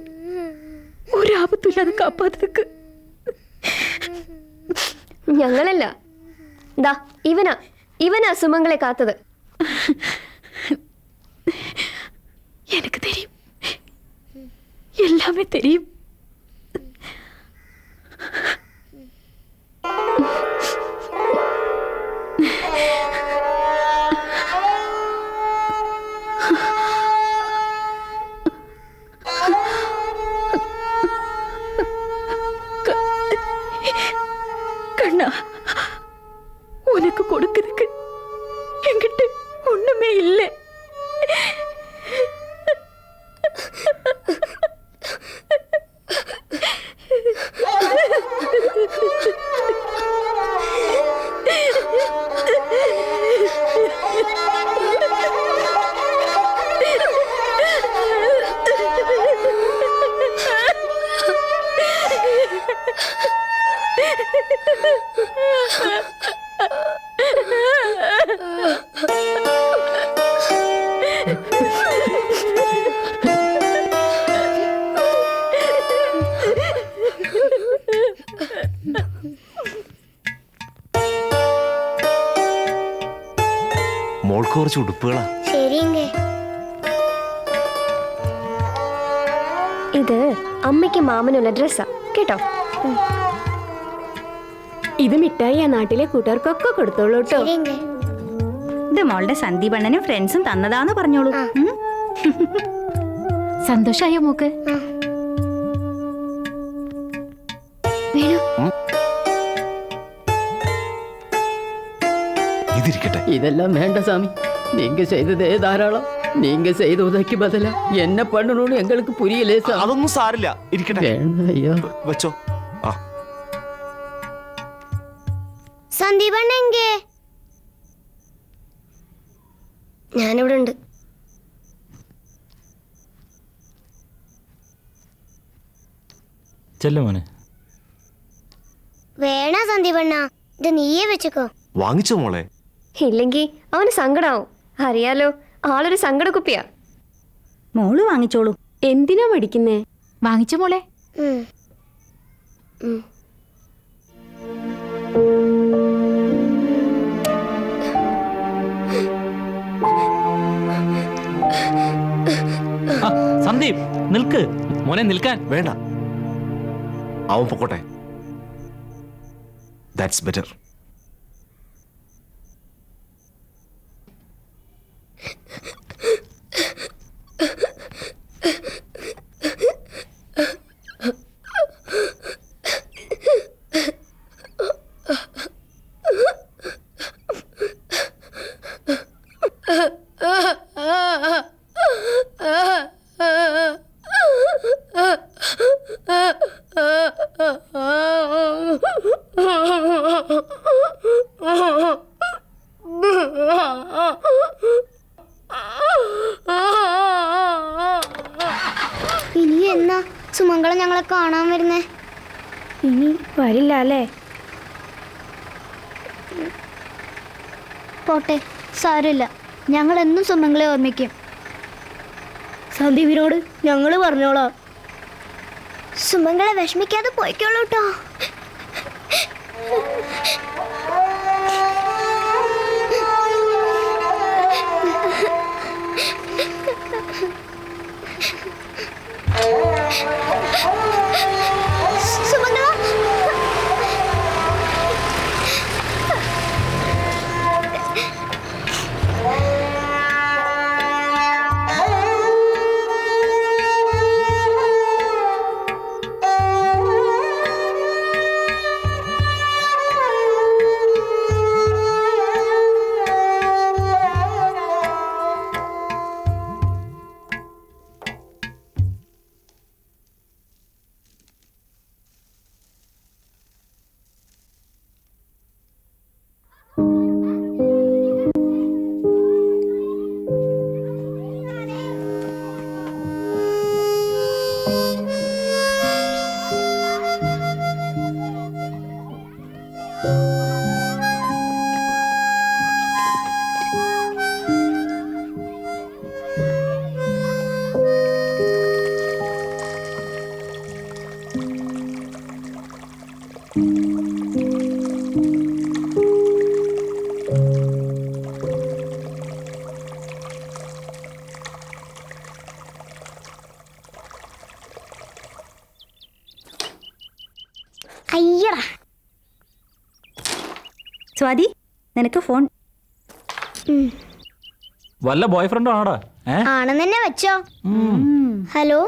ഒരു ആപത്തും ഇല്ലാതെ കാപ്പാത്തതുക്ക്. ഞങ്ങളല്ല, ദാ ഇവനാ സുമംഗളെ കാത്തത്. எனக்கு தெரியும், எல்லாமே தெரியும். கண்ணா, உனக்கு கொடுக்கிறதுக்கு என்கிட்ட ஒண்ணுமே இல்லை. മോൾക്ക് കുറച്ച് ഉടുപ്പുകളാ. ഇത് അമ്മയ്ക്ക് മാമനുള്ള ഡ്രസ്സാ കേട്ടോ. ഇത് മിഠായി ആ നാട്ടിലെ കൂട്ടുകാർക്കൊക്കെ കൊടുത്തോളൂ കേട്ടോ. ഇത് മോളുടെ സന്ദീപണ്ണനും ഫ്രണ്ട്സും തന്നതാന്ന് പറഞ്ഞോളൂ. സന്തോഷായോ മോക്ക്? இதெல்லாம் வேண்டாம் சாமி, நீங்க செய்ததே தாராளம். நீங்க செய்த உதவிக்கு பதிலா என்ன பண்ணணும்னு எங்களுக்கு புரியலே சார். അതൊന്നും സാരില്ല, ഇരിക്കട്ടെ. ஐயோ വെച്ചോ. ആ സന്ദീപണ്ണ എങ്കേ? ഞാനിവിടെ ഉണ്ട്. ചെല്ലുമോനെ. വേണ സന്ദീപണ്ണ, ഇത് നീയേ വെച്ചോ. വാങ്ങിച്ചോ മോളെ. ഇല്ലെങ്കിൽ അവന് സങ്കടാവും. അറിയാലോ, ആളൊരു സങ്കട കുപ്പിയാ. മോള് വാങ്ങിച്ചോളൂ. എന്തിനാ മടിക്കുന്നേ? വാങ്ങിച്ച മോളെ. സന്ദീപ് നിൽക്ക് മോനെ, നിൽക്കാൻ. വേണ്ട, അവൻ പൊക്കോട്ടെ. That's better. ഇനി എന്നാ സുമംഗള ഞങ്ങളെ കാണാൻ വരുന്നേ? ഇനി വരില്ല അല്ലേ? പോട്ടെ, സാരമില്ല. ഞങ്ങൾ എന്നും സുമംഗളെ ഓർമ്മിക്കും. സന്ദീപിനോട് ഞങ്ങൾ പറഞ്ഞോളാം. സുമംഗളെ വിഷമിക്കാതെ പോയിക്കോളൂ കേട്ടോ. അയ്യടാ. സ്വാതി നിനക്ക് ഫോൺ. വല്ല ബോയ് ഫ്രണ്ടും ആണോടാ? ആണെന്ന് തന്നെ വെച്ചോ. ഹലോ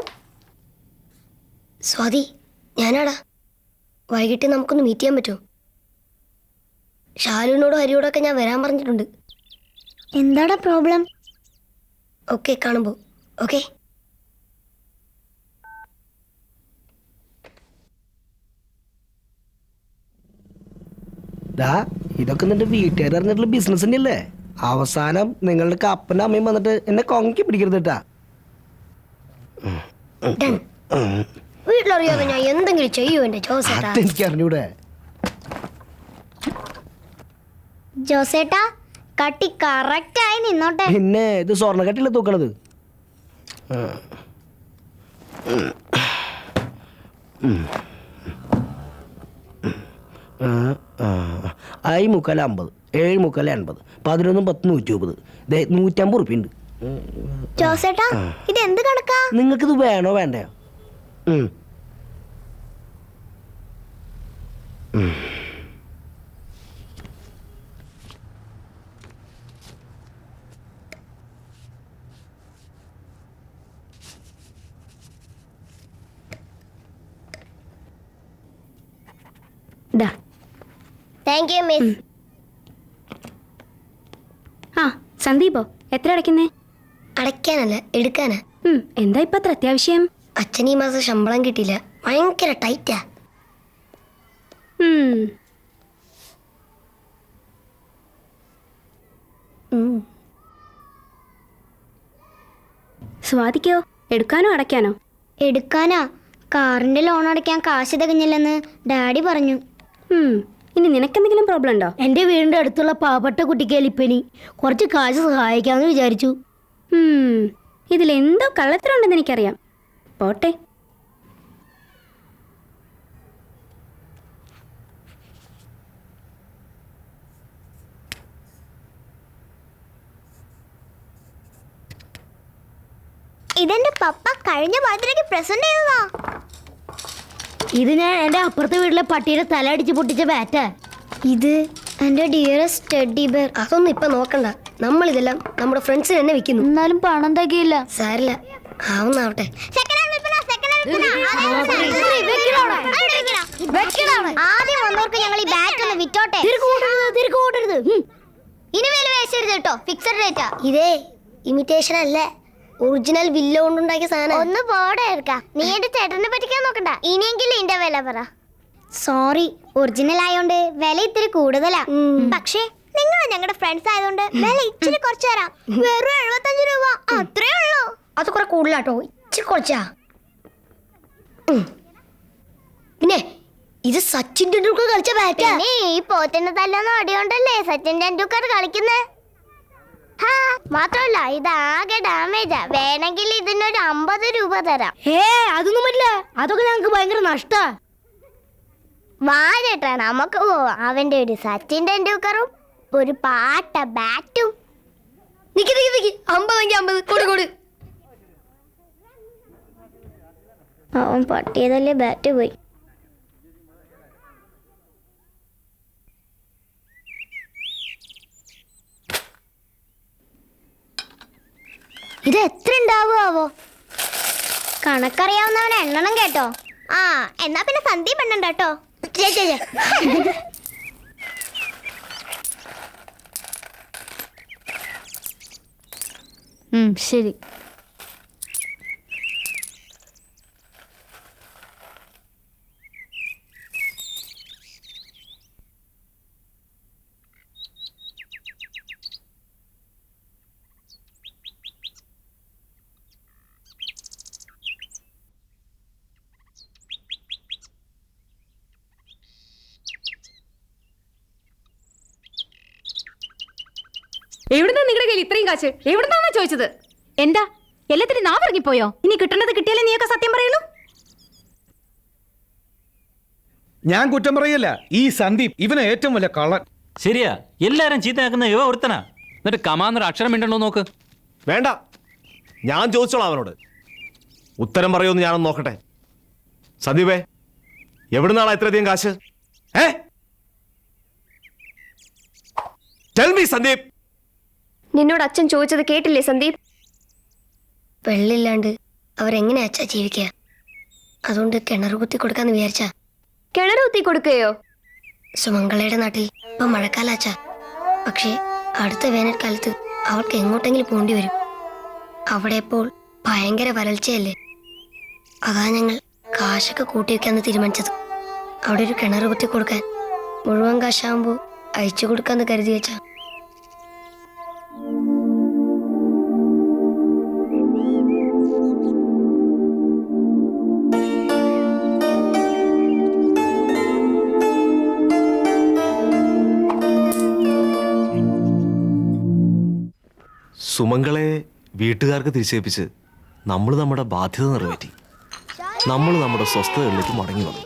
സ്വാതി, ഞാനാടാ. വൈകിട്ട് നമുക്കൊന്ന് മീറ്റ് ചെയ്യാൻ പറ്റുമോ? ഷാലുവിനോടും ഹരിയോടൊക്കെ ഞാൻ വരാൻ പറഞ്ഞിട്ടുണ്ട്. എന്താടാ പ്രോബ്ലം? ഓക്കെ, കാണുമ്പോ. ഓക്കെ. ഇതൊക്കെ നിന്റെ വീട്ടുകാർ അറിഞ്ഞിട്ടുള്ള ബിസിനസ് തന്നെയല്ലേ? അവസാനം നിങ്ങളുടെ അപ്പനും അമ്മയും വന്നിട്ട് എന്നെ കൊങ്കി പിടിക്കരുത് കേട്ടാ. വീട്ടിലറിയാതെ ഞാൻ എന്തെങ്കിലും ചെയ്യൂ എന്റെ ജോസേട്ടാ. എനിക്ക് അറിഞ്ഞൂടെ. ജോസേട്ടാ, കട്ടി കറക്റ്റ് ആയി നിന്നോട്ടെ. പിന്നെ ഇത് സ്വർണ്ണ കട്ടില്ല തൂക്കണത്. ആയി 350, 7 350, 11 10 120, 150 ഉറുപ്പിയുണ്ട്. ജോസേട്ടാ, ഇത് എന്ത് കണക്കാ? നിങ്ങൾക്കിത് വേണോ വേണ്ടയോ? Thank you miss. ആ സന്ദീപോ, എത്ര അടയ്ക്കുന്നേ? അടയ്ക്കാനല്ല, എടുക്കാനാ. എന്താ ഇപ്പൊ അത്ര അത്യാവശ്യം? അച്ഛൻ ഈ മാസം ശമ്പളം കിട്ടിയില്ല, ഭയങ്കര ടൈറ്റാ. സ്വാതിക്കോ, എടുക്കാനോ അടയ്ക്കാനോ? എടുക്കാനാ. കാറിന്റെ ലോൺ അടയ്ക്കാൻ കാശ് തികഞ്ഞില്ലെന്ന് ഡാഡി പറഞ്ഞു. ഇനി നിനക്കെന്തെങ്കിലും പ്രോബ്ലം ഉണ്ടോ? എൻ്റെ വീടിൻ്റെ അടുത്തുള്ള പാവപ്പെട്ട കുട്ടിക്ക് എലിപ്പനി, കുറച്ച് കാശ് സഹായിക്കാമെന്ന് വിചാരിച്ചു. ഇതിലെന്തോ കള്ളത്തരമുണ്ടെന്ന് എനിക്കറിയാം. പോട്ടെ. ഇതെന്റെ പപ്പ കഴിഞ്ഞ ബർത്ത്ഡേക്ക് പ്രസന്റ് ചെയ്തതാ. ഇത് ഞാൻ എൻ്റെ അപ്പുറത്തെ വീട്ടിലെ പട്ടിയുടെ തല അടിച്ച് പൊട്ടിച്ച ബാറ്റാ. ഇത് എന്റെ ഡിയറസ്റ്റ് ടെഡ്ഡി ബെയർ. അതൊന്നും ഇപ്പൊ നോക്കണ്ട, നമ്മൾ ഇതെല്ലാം നമ്മുടെ ഫ്രണ്ട്സിന് തന്നെ വെക്കുന്നു. എന്നാലും പണം തകയില്ല. സാരില്ല, ആവുന്നാവട്ടെ. ആദ്യം വന്നവർക്ക് ഞങ്ങൾ ഈ ബാറ്റ് ഒന്ന് വിറ്റോട്ടെ. ഇനി വില വേശരുത് കേട്ടോ, ഫിക്സഡ് റേറ്റാ. ഇതേ ഇമിറ്റേഷൻ അല്ലേ, ഒറിജിനൽ വില്ല കൊണ്ടുണ്ടാക്കിയ സാധനം. ഒന്ന് പോടെ എടുക്കാം. നീ എന്റെ ചേട്ടനെ പറ്റിക്കാൻ നോക്കണ്ട. ഇനിയെങ്കിലും ഇതിന്റെ വില പറ. സോറി, ഒറിജിനൽ ആയോണ്ട് വില ഇത്തിരി കൂടുതലാ. പക്ഷേ നിങ്ങൾ ഞങ്ങളുടെ ഫ്രണ്ട്സ് ആയതുകൊണ്ട് വില ഇച്ചിരി കുറച്ച് തരാം. വെറും 75 രൂപ, അത്രേ ഉള്ളൂ. അത് കുറെ കൂടുതലാട്ടോ, ഇച്ചിരി കുറച്ചാ. പിന്നെ ഇത് സച്ചിൻ ടെണ്ടുൽക്കർ കളിച്ച ബാറ്റാ. ഈ പോത്തിന്റെ തല്ലെന്ന് അടിയോണ്ടല്ലേ സച്ചിൻ ടെണ്ടുൽക്കർ കളിക്കുന്നേ. മാത്രല്ല ഇത് ആകെ ഡാമേജാ. വേണമെങ്കിൽ ഇതിനൊരു 50 രൂപ തരാം. അതൊന്നും പറ്റില്ല, അതൊക്കെ ഞങ്ങൾക്ക് ഭയങ്കര നഷ്ടാ. വാഴട്ടാ, നമുക്ക് പോവാം. അവന്റെ ഒരു സച്ചിൻ ടെണ്ടുൽക്കറും ഒരു പാട്ട ബാറ്റും. നിക്ക് 50 കൊടു. അവൻ പട്ടിയതല്ലേ ബാറ്റ് പോയി. ഇത് എത്ര ഉണ്ടാവുമോ? കണക്കറിയാവുന്നവൻ എണ്ണണം കേട്ടോ. എന്നാ പിന്നെ സന്ദീപ് എണ്ണണ്ട കേട്ടോ. ശരി. എവിടുന്നാ നിങ്ങളുടെ കയ്യിൽ ഇത്രയും കാശ്? എവിടുന്നാണോ ചോദിച്ചത്? എന്താ എല്ലാത്തിനും നാ ഇറങ്ങിപ്പോയോ? ഇനി കിട്ടേണ്ടത് കിട്ടിയാലേ നീയൊക്കെ സത്യം പറയുള്ളൂ. ഞാൻ കുറ്റം പറയല്ല, ഈ സന്ദീപ് ഇവനെ ഏറ്റവും വലിയ കള്ളൻ. ശരിയാ, എല്ലാരും ചീത്തയാക്കുന്ന ഇവ ഒരുത്തനാ. എന്നിട്ട് കമാന്നൊരു അക്ഷരം മിണ്ടണോ നോക്ക്. വേണ്ട, ഞാൻ ചോദിച്ചോളാം അവനോട്. ഉത്തരം പറയുമെന്ന് ഞാനൊന്ന് നോക്കട്ടെ. സന്ദീപേ, എവിടുന്നാണ് ഇത്രയധികം കാശ്? Tell me, Sandeep. നിന്നോട് അച്ഛൻ ചോദിച്ചത് കേട്ടില്ലേ സന്ദീപ്? വെള്ളില്ലാണ്ട് അവരെങ്ങനെയാ അച്ഛാ ജീവിക്കുക? അതുകൊണ്ട് കിണർ കുത്തി കൊടുക്കാന്ന് വിചാരിച്ചാ. കിണർ കുത്തി കൊടുക്കുകയോ? സുമംഗളയുടെ നാട്ടിൽ ഇപ്പൊ മഴക്കാലാച്ചാ. പക്ഷേ അടുത്ത വേനൽക്കാലത്ത് അവൾക്ക് എങ്ങോട്ടെങ്കിലും പോണ്ടി വരും. അവിടെ ഇപ്പോൾ ഭയങ്കര വരൾച്ചയല്ലേ. അതാ ഞങ്ങൾ കാശൊക്കെ കൂട്ടി വെക്കാന്ന് തീരുമാനിച്ചത്. അവിടെ ഒരു കിണർ കുത്തി കൊടുക്കാൻ മുഴുവൻ കാശാകുമ്പോൾ അയച്ചു കൊടുക്കാന്ന് കരുതി വെച്ചാ. സുമംഗളെ വീട്ടുകാർക്ക് തിരിച്ചേൽപ്പിച്ച് നമ്മൾ നമ്മുടെ ബാധ്യത നിറവേറ്റി. നമ്മൾ നമ്മുടെ സ്വസ്ഥതകളിലേക്ക് മടങ്ങി വന്നു.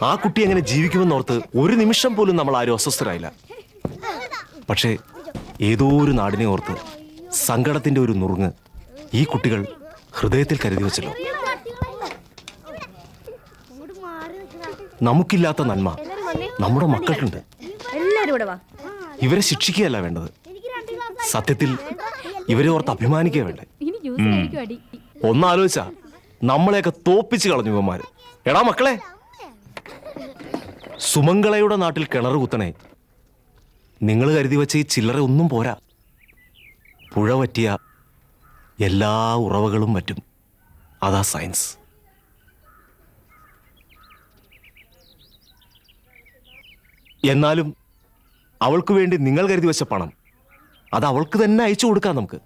ആ കുട്ടി എങ്ങനെ ജീവിക്കുമെന്നോർത്ത് ഒരു നിമിഷം പോലും നമ്മൾ ആരും അസ്വസ്ഥരായില്ല. പക്ഷേ ഏതോ ഒരു നാടിനെ ഓർത്ത് സങ്കടത്തിന്റെ ഒരു നുറുങ്ങ് ഈ കുട്ടികൾ ഹൃദയത്തിൽ കരുതി വെച്ചല്ലോ. നമുക്കില്ലാത്ത നന്മ നമ്മുടെ മക്കൾക്കുണ്ട്. ഇവരെ ശിക്ഷിക്കുകയല്ല വേണ്ടത്, സത്യത്തിൽ ഇവരെ ഓർത്ത് അഭിമാനിക്കുക വേണ്ടേ. ഒന്നാലോചിച്ചാ നമ്മളെയൊക്കെ തോപ്പിച്ച് കളഞ്ഞു ഇവന്മാര്. എടാ മക്കളെ, സുമംഗളയുടെ നാട്ടിൽ കിണർ കുത്തണേ. നിങ്ങൾ കരുതി വെച്ച ഈ ചില്ലറ ഒന്നും പോരാ. പുഴ പറ്റിയ എല്ലാ ഉറവകളും പറ്റും. അതാ സയൻസ്. എന്നാലും അവൾക്ക് വേണ്ടി നിങ്ങൾ കരുതി വെച്ച പണം അത് അവൾക്ക് തന്നെ അയച്ചു കൊടുക്കാം നമുക്ക്.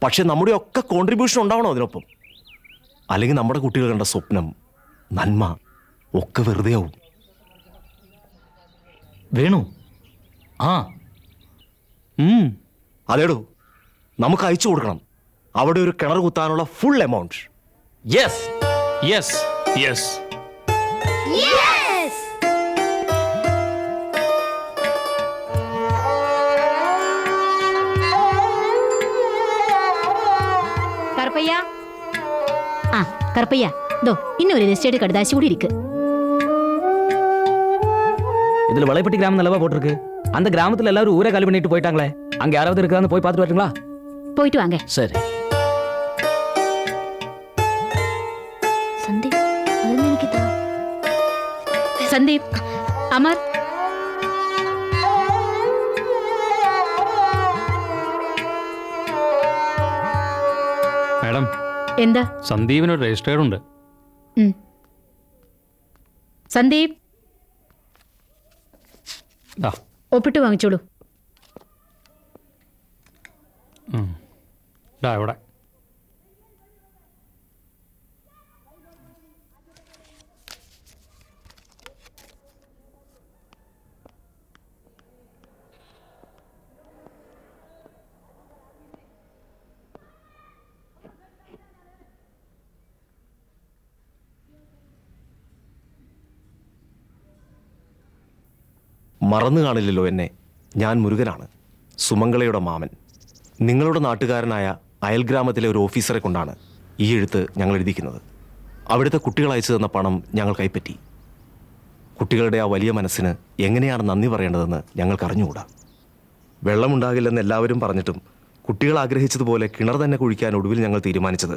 പക്ഷെ നമ്മുടെ ഒക്കെ കോൺട്രിബ്യൂഷൻ ഉണ്ടാവണം അതിനൊപ്പം. അല്ലെങ്കിൽ നമ്മുടെ കുട്ടികൾ കണ്ട സ്വപ്നം, നന്മ ഒക്കെ വെറുതെ ആവും. വേണു, അതേടോ, നമുക്ക് അയച്ചു കൊടുക്കണം അവിടെ ഒരു കിണർ കുത്താനുള്ള full amount. Yes yes yes. Karuppaiah, Karuppaiah, தோ இன்னும் ஒரு ரெஜிஸ்டர்டு கடுதாசி கூட இருக்கு. இதுல வளைப்பட்டி கிராமம் நல்லவா போட்டிருக்கு. அந்த கிராமத்துல எல்லாரும் ஊரை காலி பண்ணிட்டு போயிட்டாங்களே, அங்க யாராவது இருக்கான்னு போய் பார்த்துட்டு வரட்டுங்களா? போயிட்டு வாங்க. சரி. சந்தீப், அது நினைக்குதா? சந்தீப், அமர். മാഡം, എന്താ? സന്ദീപിന് ഒരു രജിസ്റ്റേർഡ് ഉണ്ട്. സന്ദീപ്, ഒപ്പിട്ട് വാങ്ങിച്ചോളൂ. ഇവിടെ മറന്നു കാണില്ലല്ലോ എന്നെ. ഞാൻ മുരുകനാണ്, സുമംഗളയുടെ മാമൻ. നിങ്ങളുടെ നാട്ടുകാരനായ അയൽഗ്രാമത്തിലെ ഒരു ഓഫീസറെ കൊണ്ടാണ് ഈ എഴുത്ത് ഞങ്ങൾ എഴുതിക്കുന്നത്. അവിടുത്തെ കുട്ടികൾ അയച്ചു തന്ന പണം ഞങ്ങൾ കൈപ്പറ്റി. കുട്ടികളുടെ ആ വലിയ മനസ്സിന് എങ്ങനെയാണ് നന്ദി പറയേണ്ടതെന്ന് ഞങ്ങൾക്ക് അറിഞ്ഞുകൂടാ. വെള്ളമുണ്ടാകില്ലെന്ന് എല്ലാവരും പറഞ്ഞിട്ടും കുട്ടികൾ ആഗ്രഹിച്ചതുപോലെ കിണർ തന്നെ കുഴിക്കാൻ ഒടുവിൽ ഞങ്ങൾ തീരുമാനിച്ചത്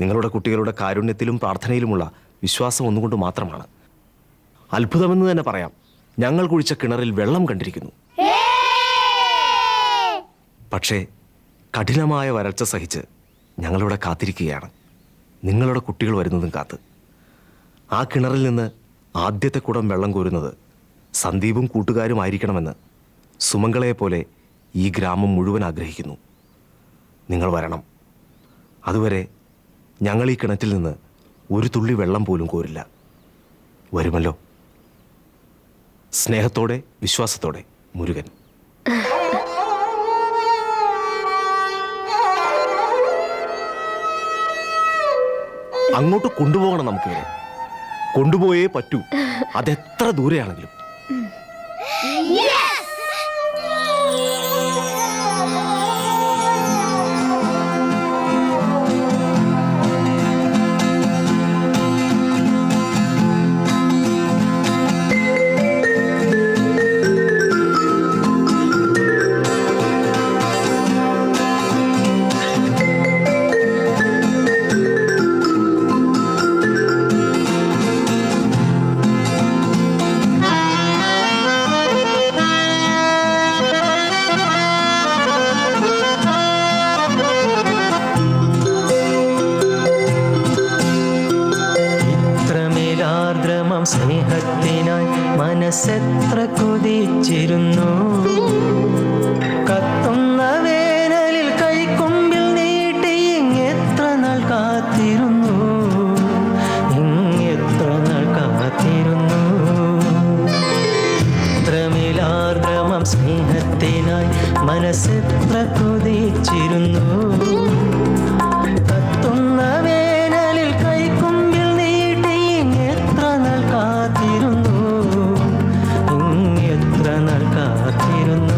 നിങ്ങളുടെ കുട്ടികളുടെ കാരുണ്യത്തിലും പ്രാർത്ഥനയിലുമുള്ള വിശ്വാസം ഒന്നുകൊണ്ട് മാത്രമാണ്. അത്ഭുതമെന്ന് തന്നെ പറയാം, ഞങ്ങൾ കുഴിച്ച കിണറിൽ വെള്ളം കണ്ടിരിക്കുന്നു. പക്ഷേ കഠിനമായ വരൾച്ച സഹിച്ച് ഞങ്ങളിവിടെ കാത്തിരിക്കുകയാണ്, നിങ്ങളുടെ കുട്ടികൾ വരുന്നതും കാത്ത്. ആ കിണറിൽ നിന്ന് ആദ്യത്തെ കുടം വെള്ളം കോരുന്നത് സന്ദീപും കൂട്ടുകാരും ആയിരിക്കണമെന്ന് സുമംഗളയെപ്പോലെ ഈ ഗ്രാമം മുഴുവൻ ആഗ്രഹിക്കുന്നു. നിങ്ങൾ വരണം. അതുവരെ ഞങ്ങൾ ഈ കിണറ്റിൽ നിന്ന് ഒരു തുള്ളി വെള്ളം പോലും കോരില്ല. വരുമല്ലോ? സ്നേഹത്തോടെ, വിശ്വാസത്തോടെ, മുരുകൻ. അങ്ങോട്ട് കൊണ്ടുപോകണം നമുക്ക്. കൊണ്ടുപോയേ പറ്റൂ, അതെത്ര ദൂരെയാണെങ്കിലും. സ്നേഹത്തിനായി മനസ്സെത്ര കൊതിച്ചിരുന്നു. കത്തുന്ന വേനലിൽ കൈക്കൊമ്പിൽ നീട്ടി ഇങ്ങെത്ര നാൾ കാത്തിരുന്നു, ഇങ്ങെത്ര നാൾ കാത്തിരുന്നു. ദ്രമിലാർദ്രമം സ്നേഹത്തിനായി മനസ്സെത്ര കൊതിച്ചിരുന്നു. കത്തുന്ന വേനലിൽ കൈക്കൊമ്പിൽ നീട്ടി ഇങ്ങെത്ര നാൾ കാത്തിരുന്നു, ഇങ്ങെത്ര നാൾ കാത്തിരുന്നു.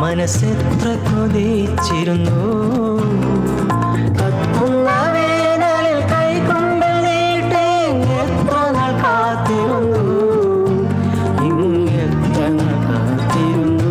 മനസ്സെത്ര കൊതിച്ചിരുന്നു. കത്തുന്ന വേനലിൽ കൈക്കൊമ്പിൽ നീട്ടി എത്ര നാൾ കാത്തിരുന്നു, ഇങ്ങെത്ര നാൾ കാത്തിരുന്നു.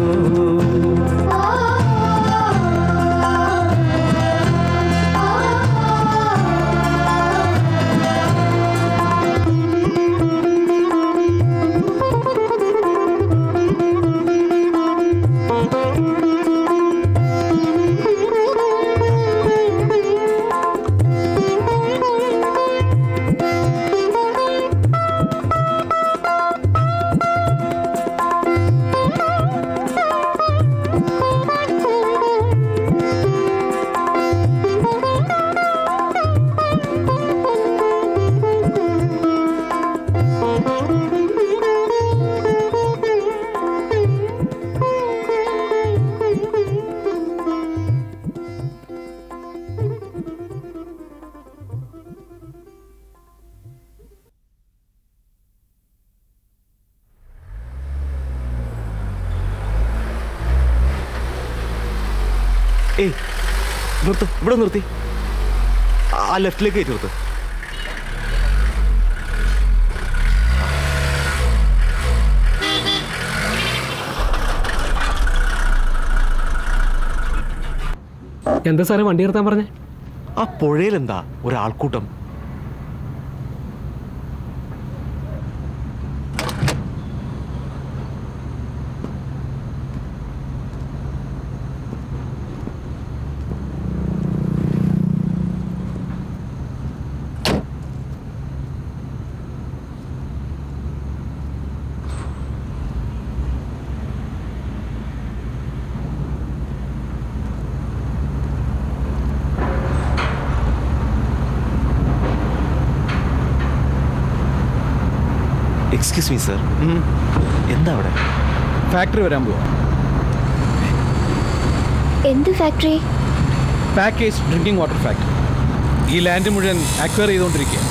ഏയ് നിർത്ത്, ഇവിടെ നിർത്തി. ആ ലെഫ്റ്റിലേക്ക് കയറ്റി നിർത്ത്. എന്താ സാറേ വണ്ടി നിർത്താൻ പറഞ്ഞേ? ആ പുഴയിലെന്താ ഒരാൾക്കൂട്ടം? എക്സ്ക്യൂസ് മീ സർ, എന്താ അവിടെ? ഫാക്ടറി വരാൻ പോവാ. എന്ത് factory? Package drinking water factory. ഈ ലാൻഡ് മുഴുവൻ അക്വയർ ചെയ്തുകൊണ്ടിരിക്കുക.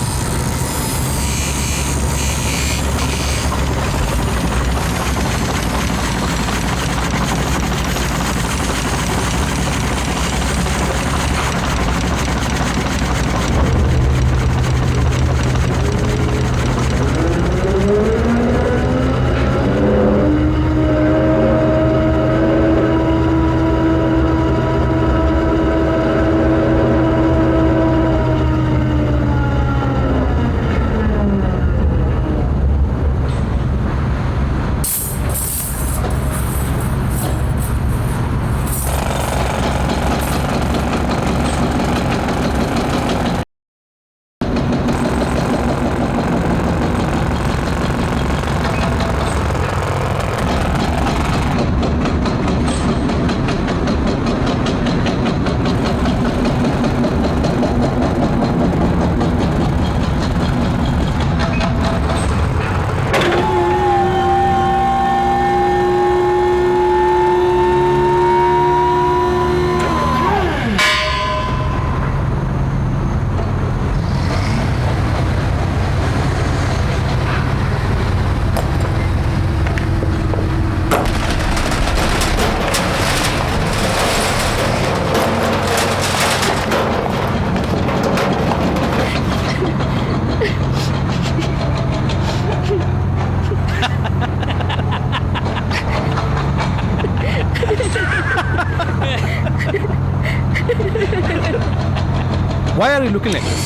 Why are you looking like this?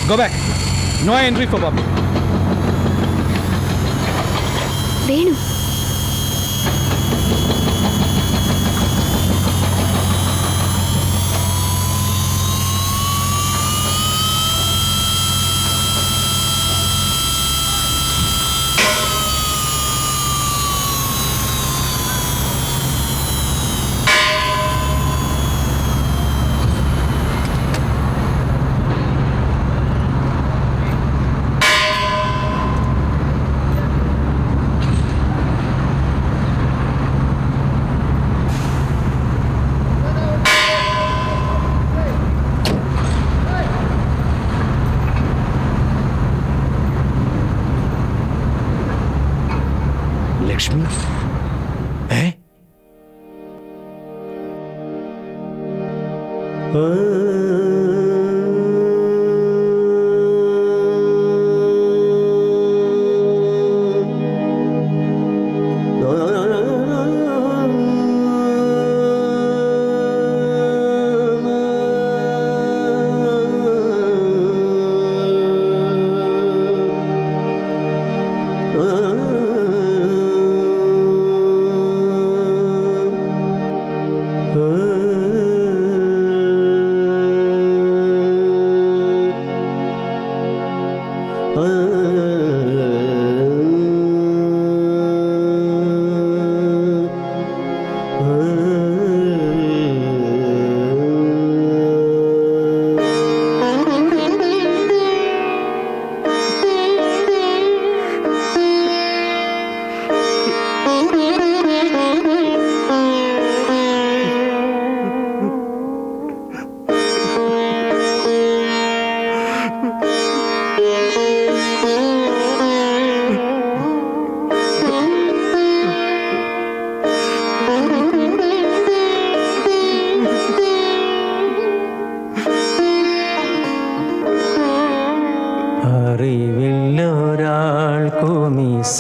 Go back. No entry for public. Venu, Lakshmi,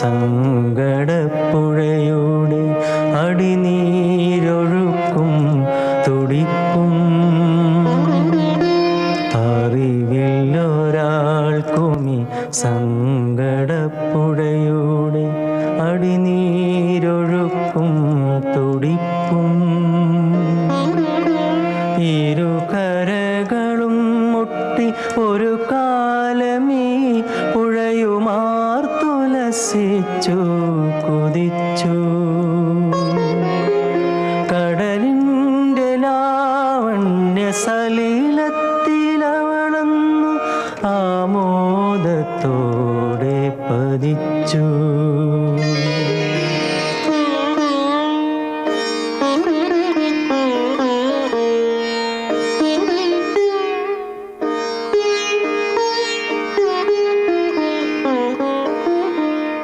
സങ്കടപ്പുഴയുടെ അടിനീരൊഴുക്കും തുടിക്കും അറിവില്ലൊരാൾക്കുമി സങ്കടപ്പുഴയുടെ അടിനീരൊഴുക്കും തുടിക്കും ഇരുകരകളും മുട്ടി ഒരു കാലമീ പുഴയുമാർത്തുലസിച്ചു കുതിച്ചു കടലിൻ്റെ ലാവണ്യ സലീലത്തിലവളന്നു ആമോദത്തോടെ പതിച്ചു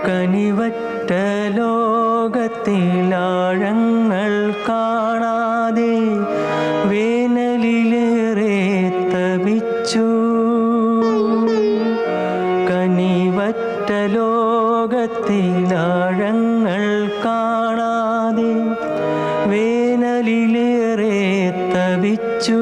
കനിവറ്റ ലോകത്തിലാഴങ്ങൾ കാണാതെ വേനലിലേറെ തപിച്ചു കനിവറ്റ ലോകത്തിലാഴങ്ങൾ കാണാതെ വേനലിലേറെ തപിച്ചു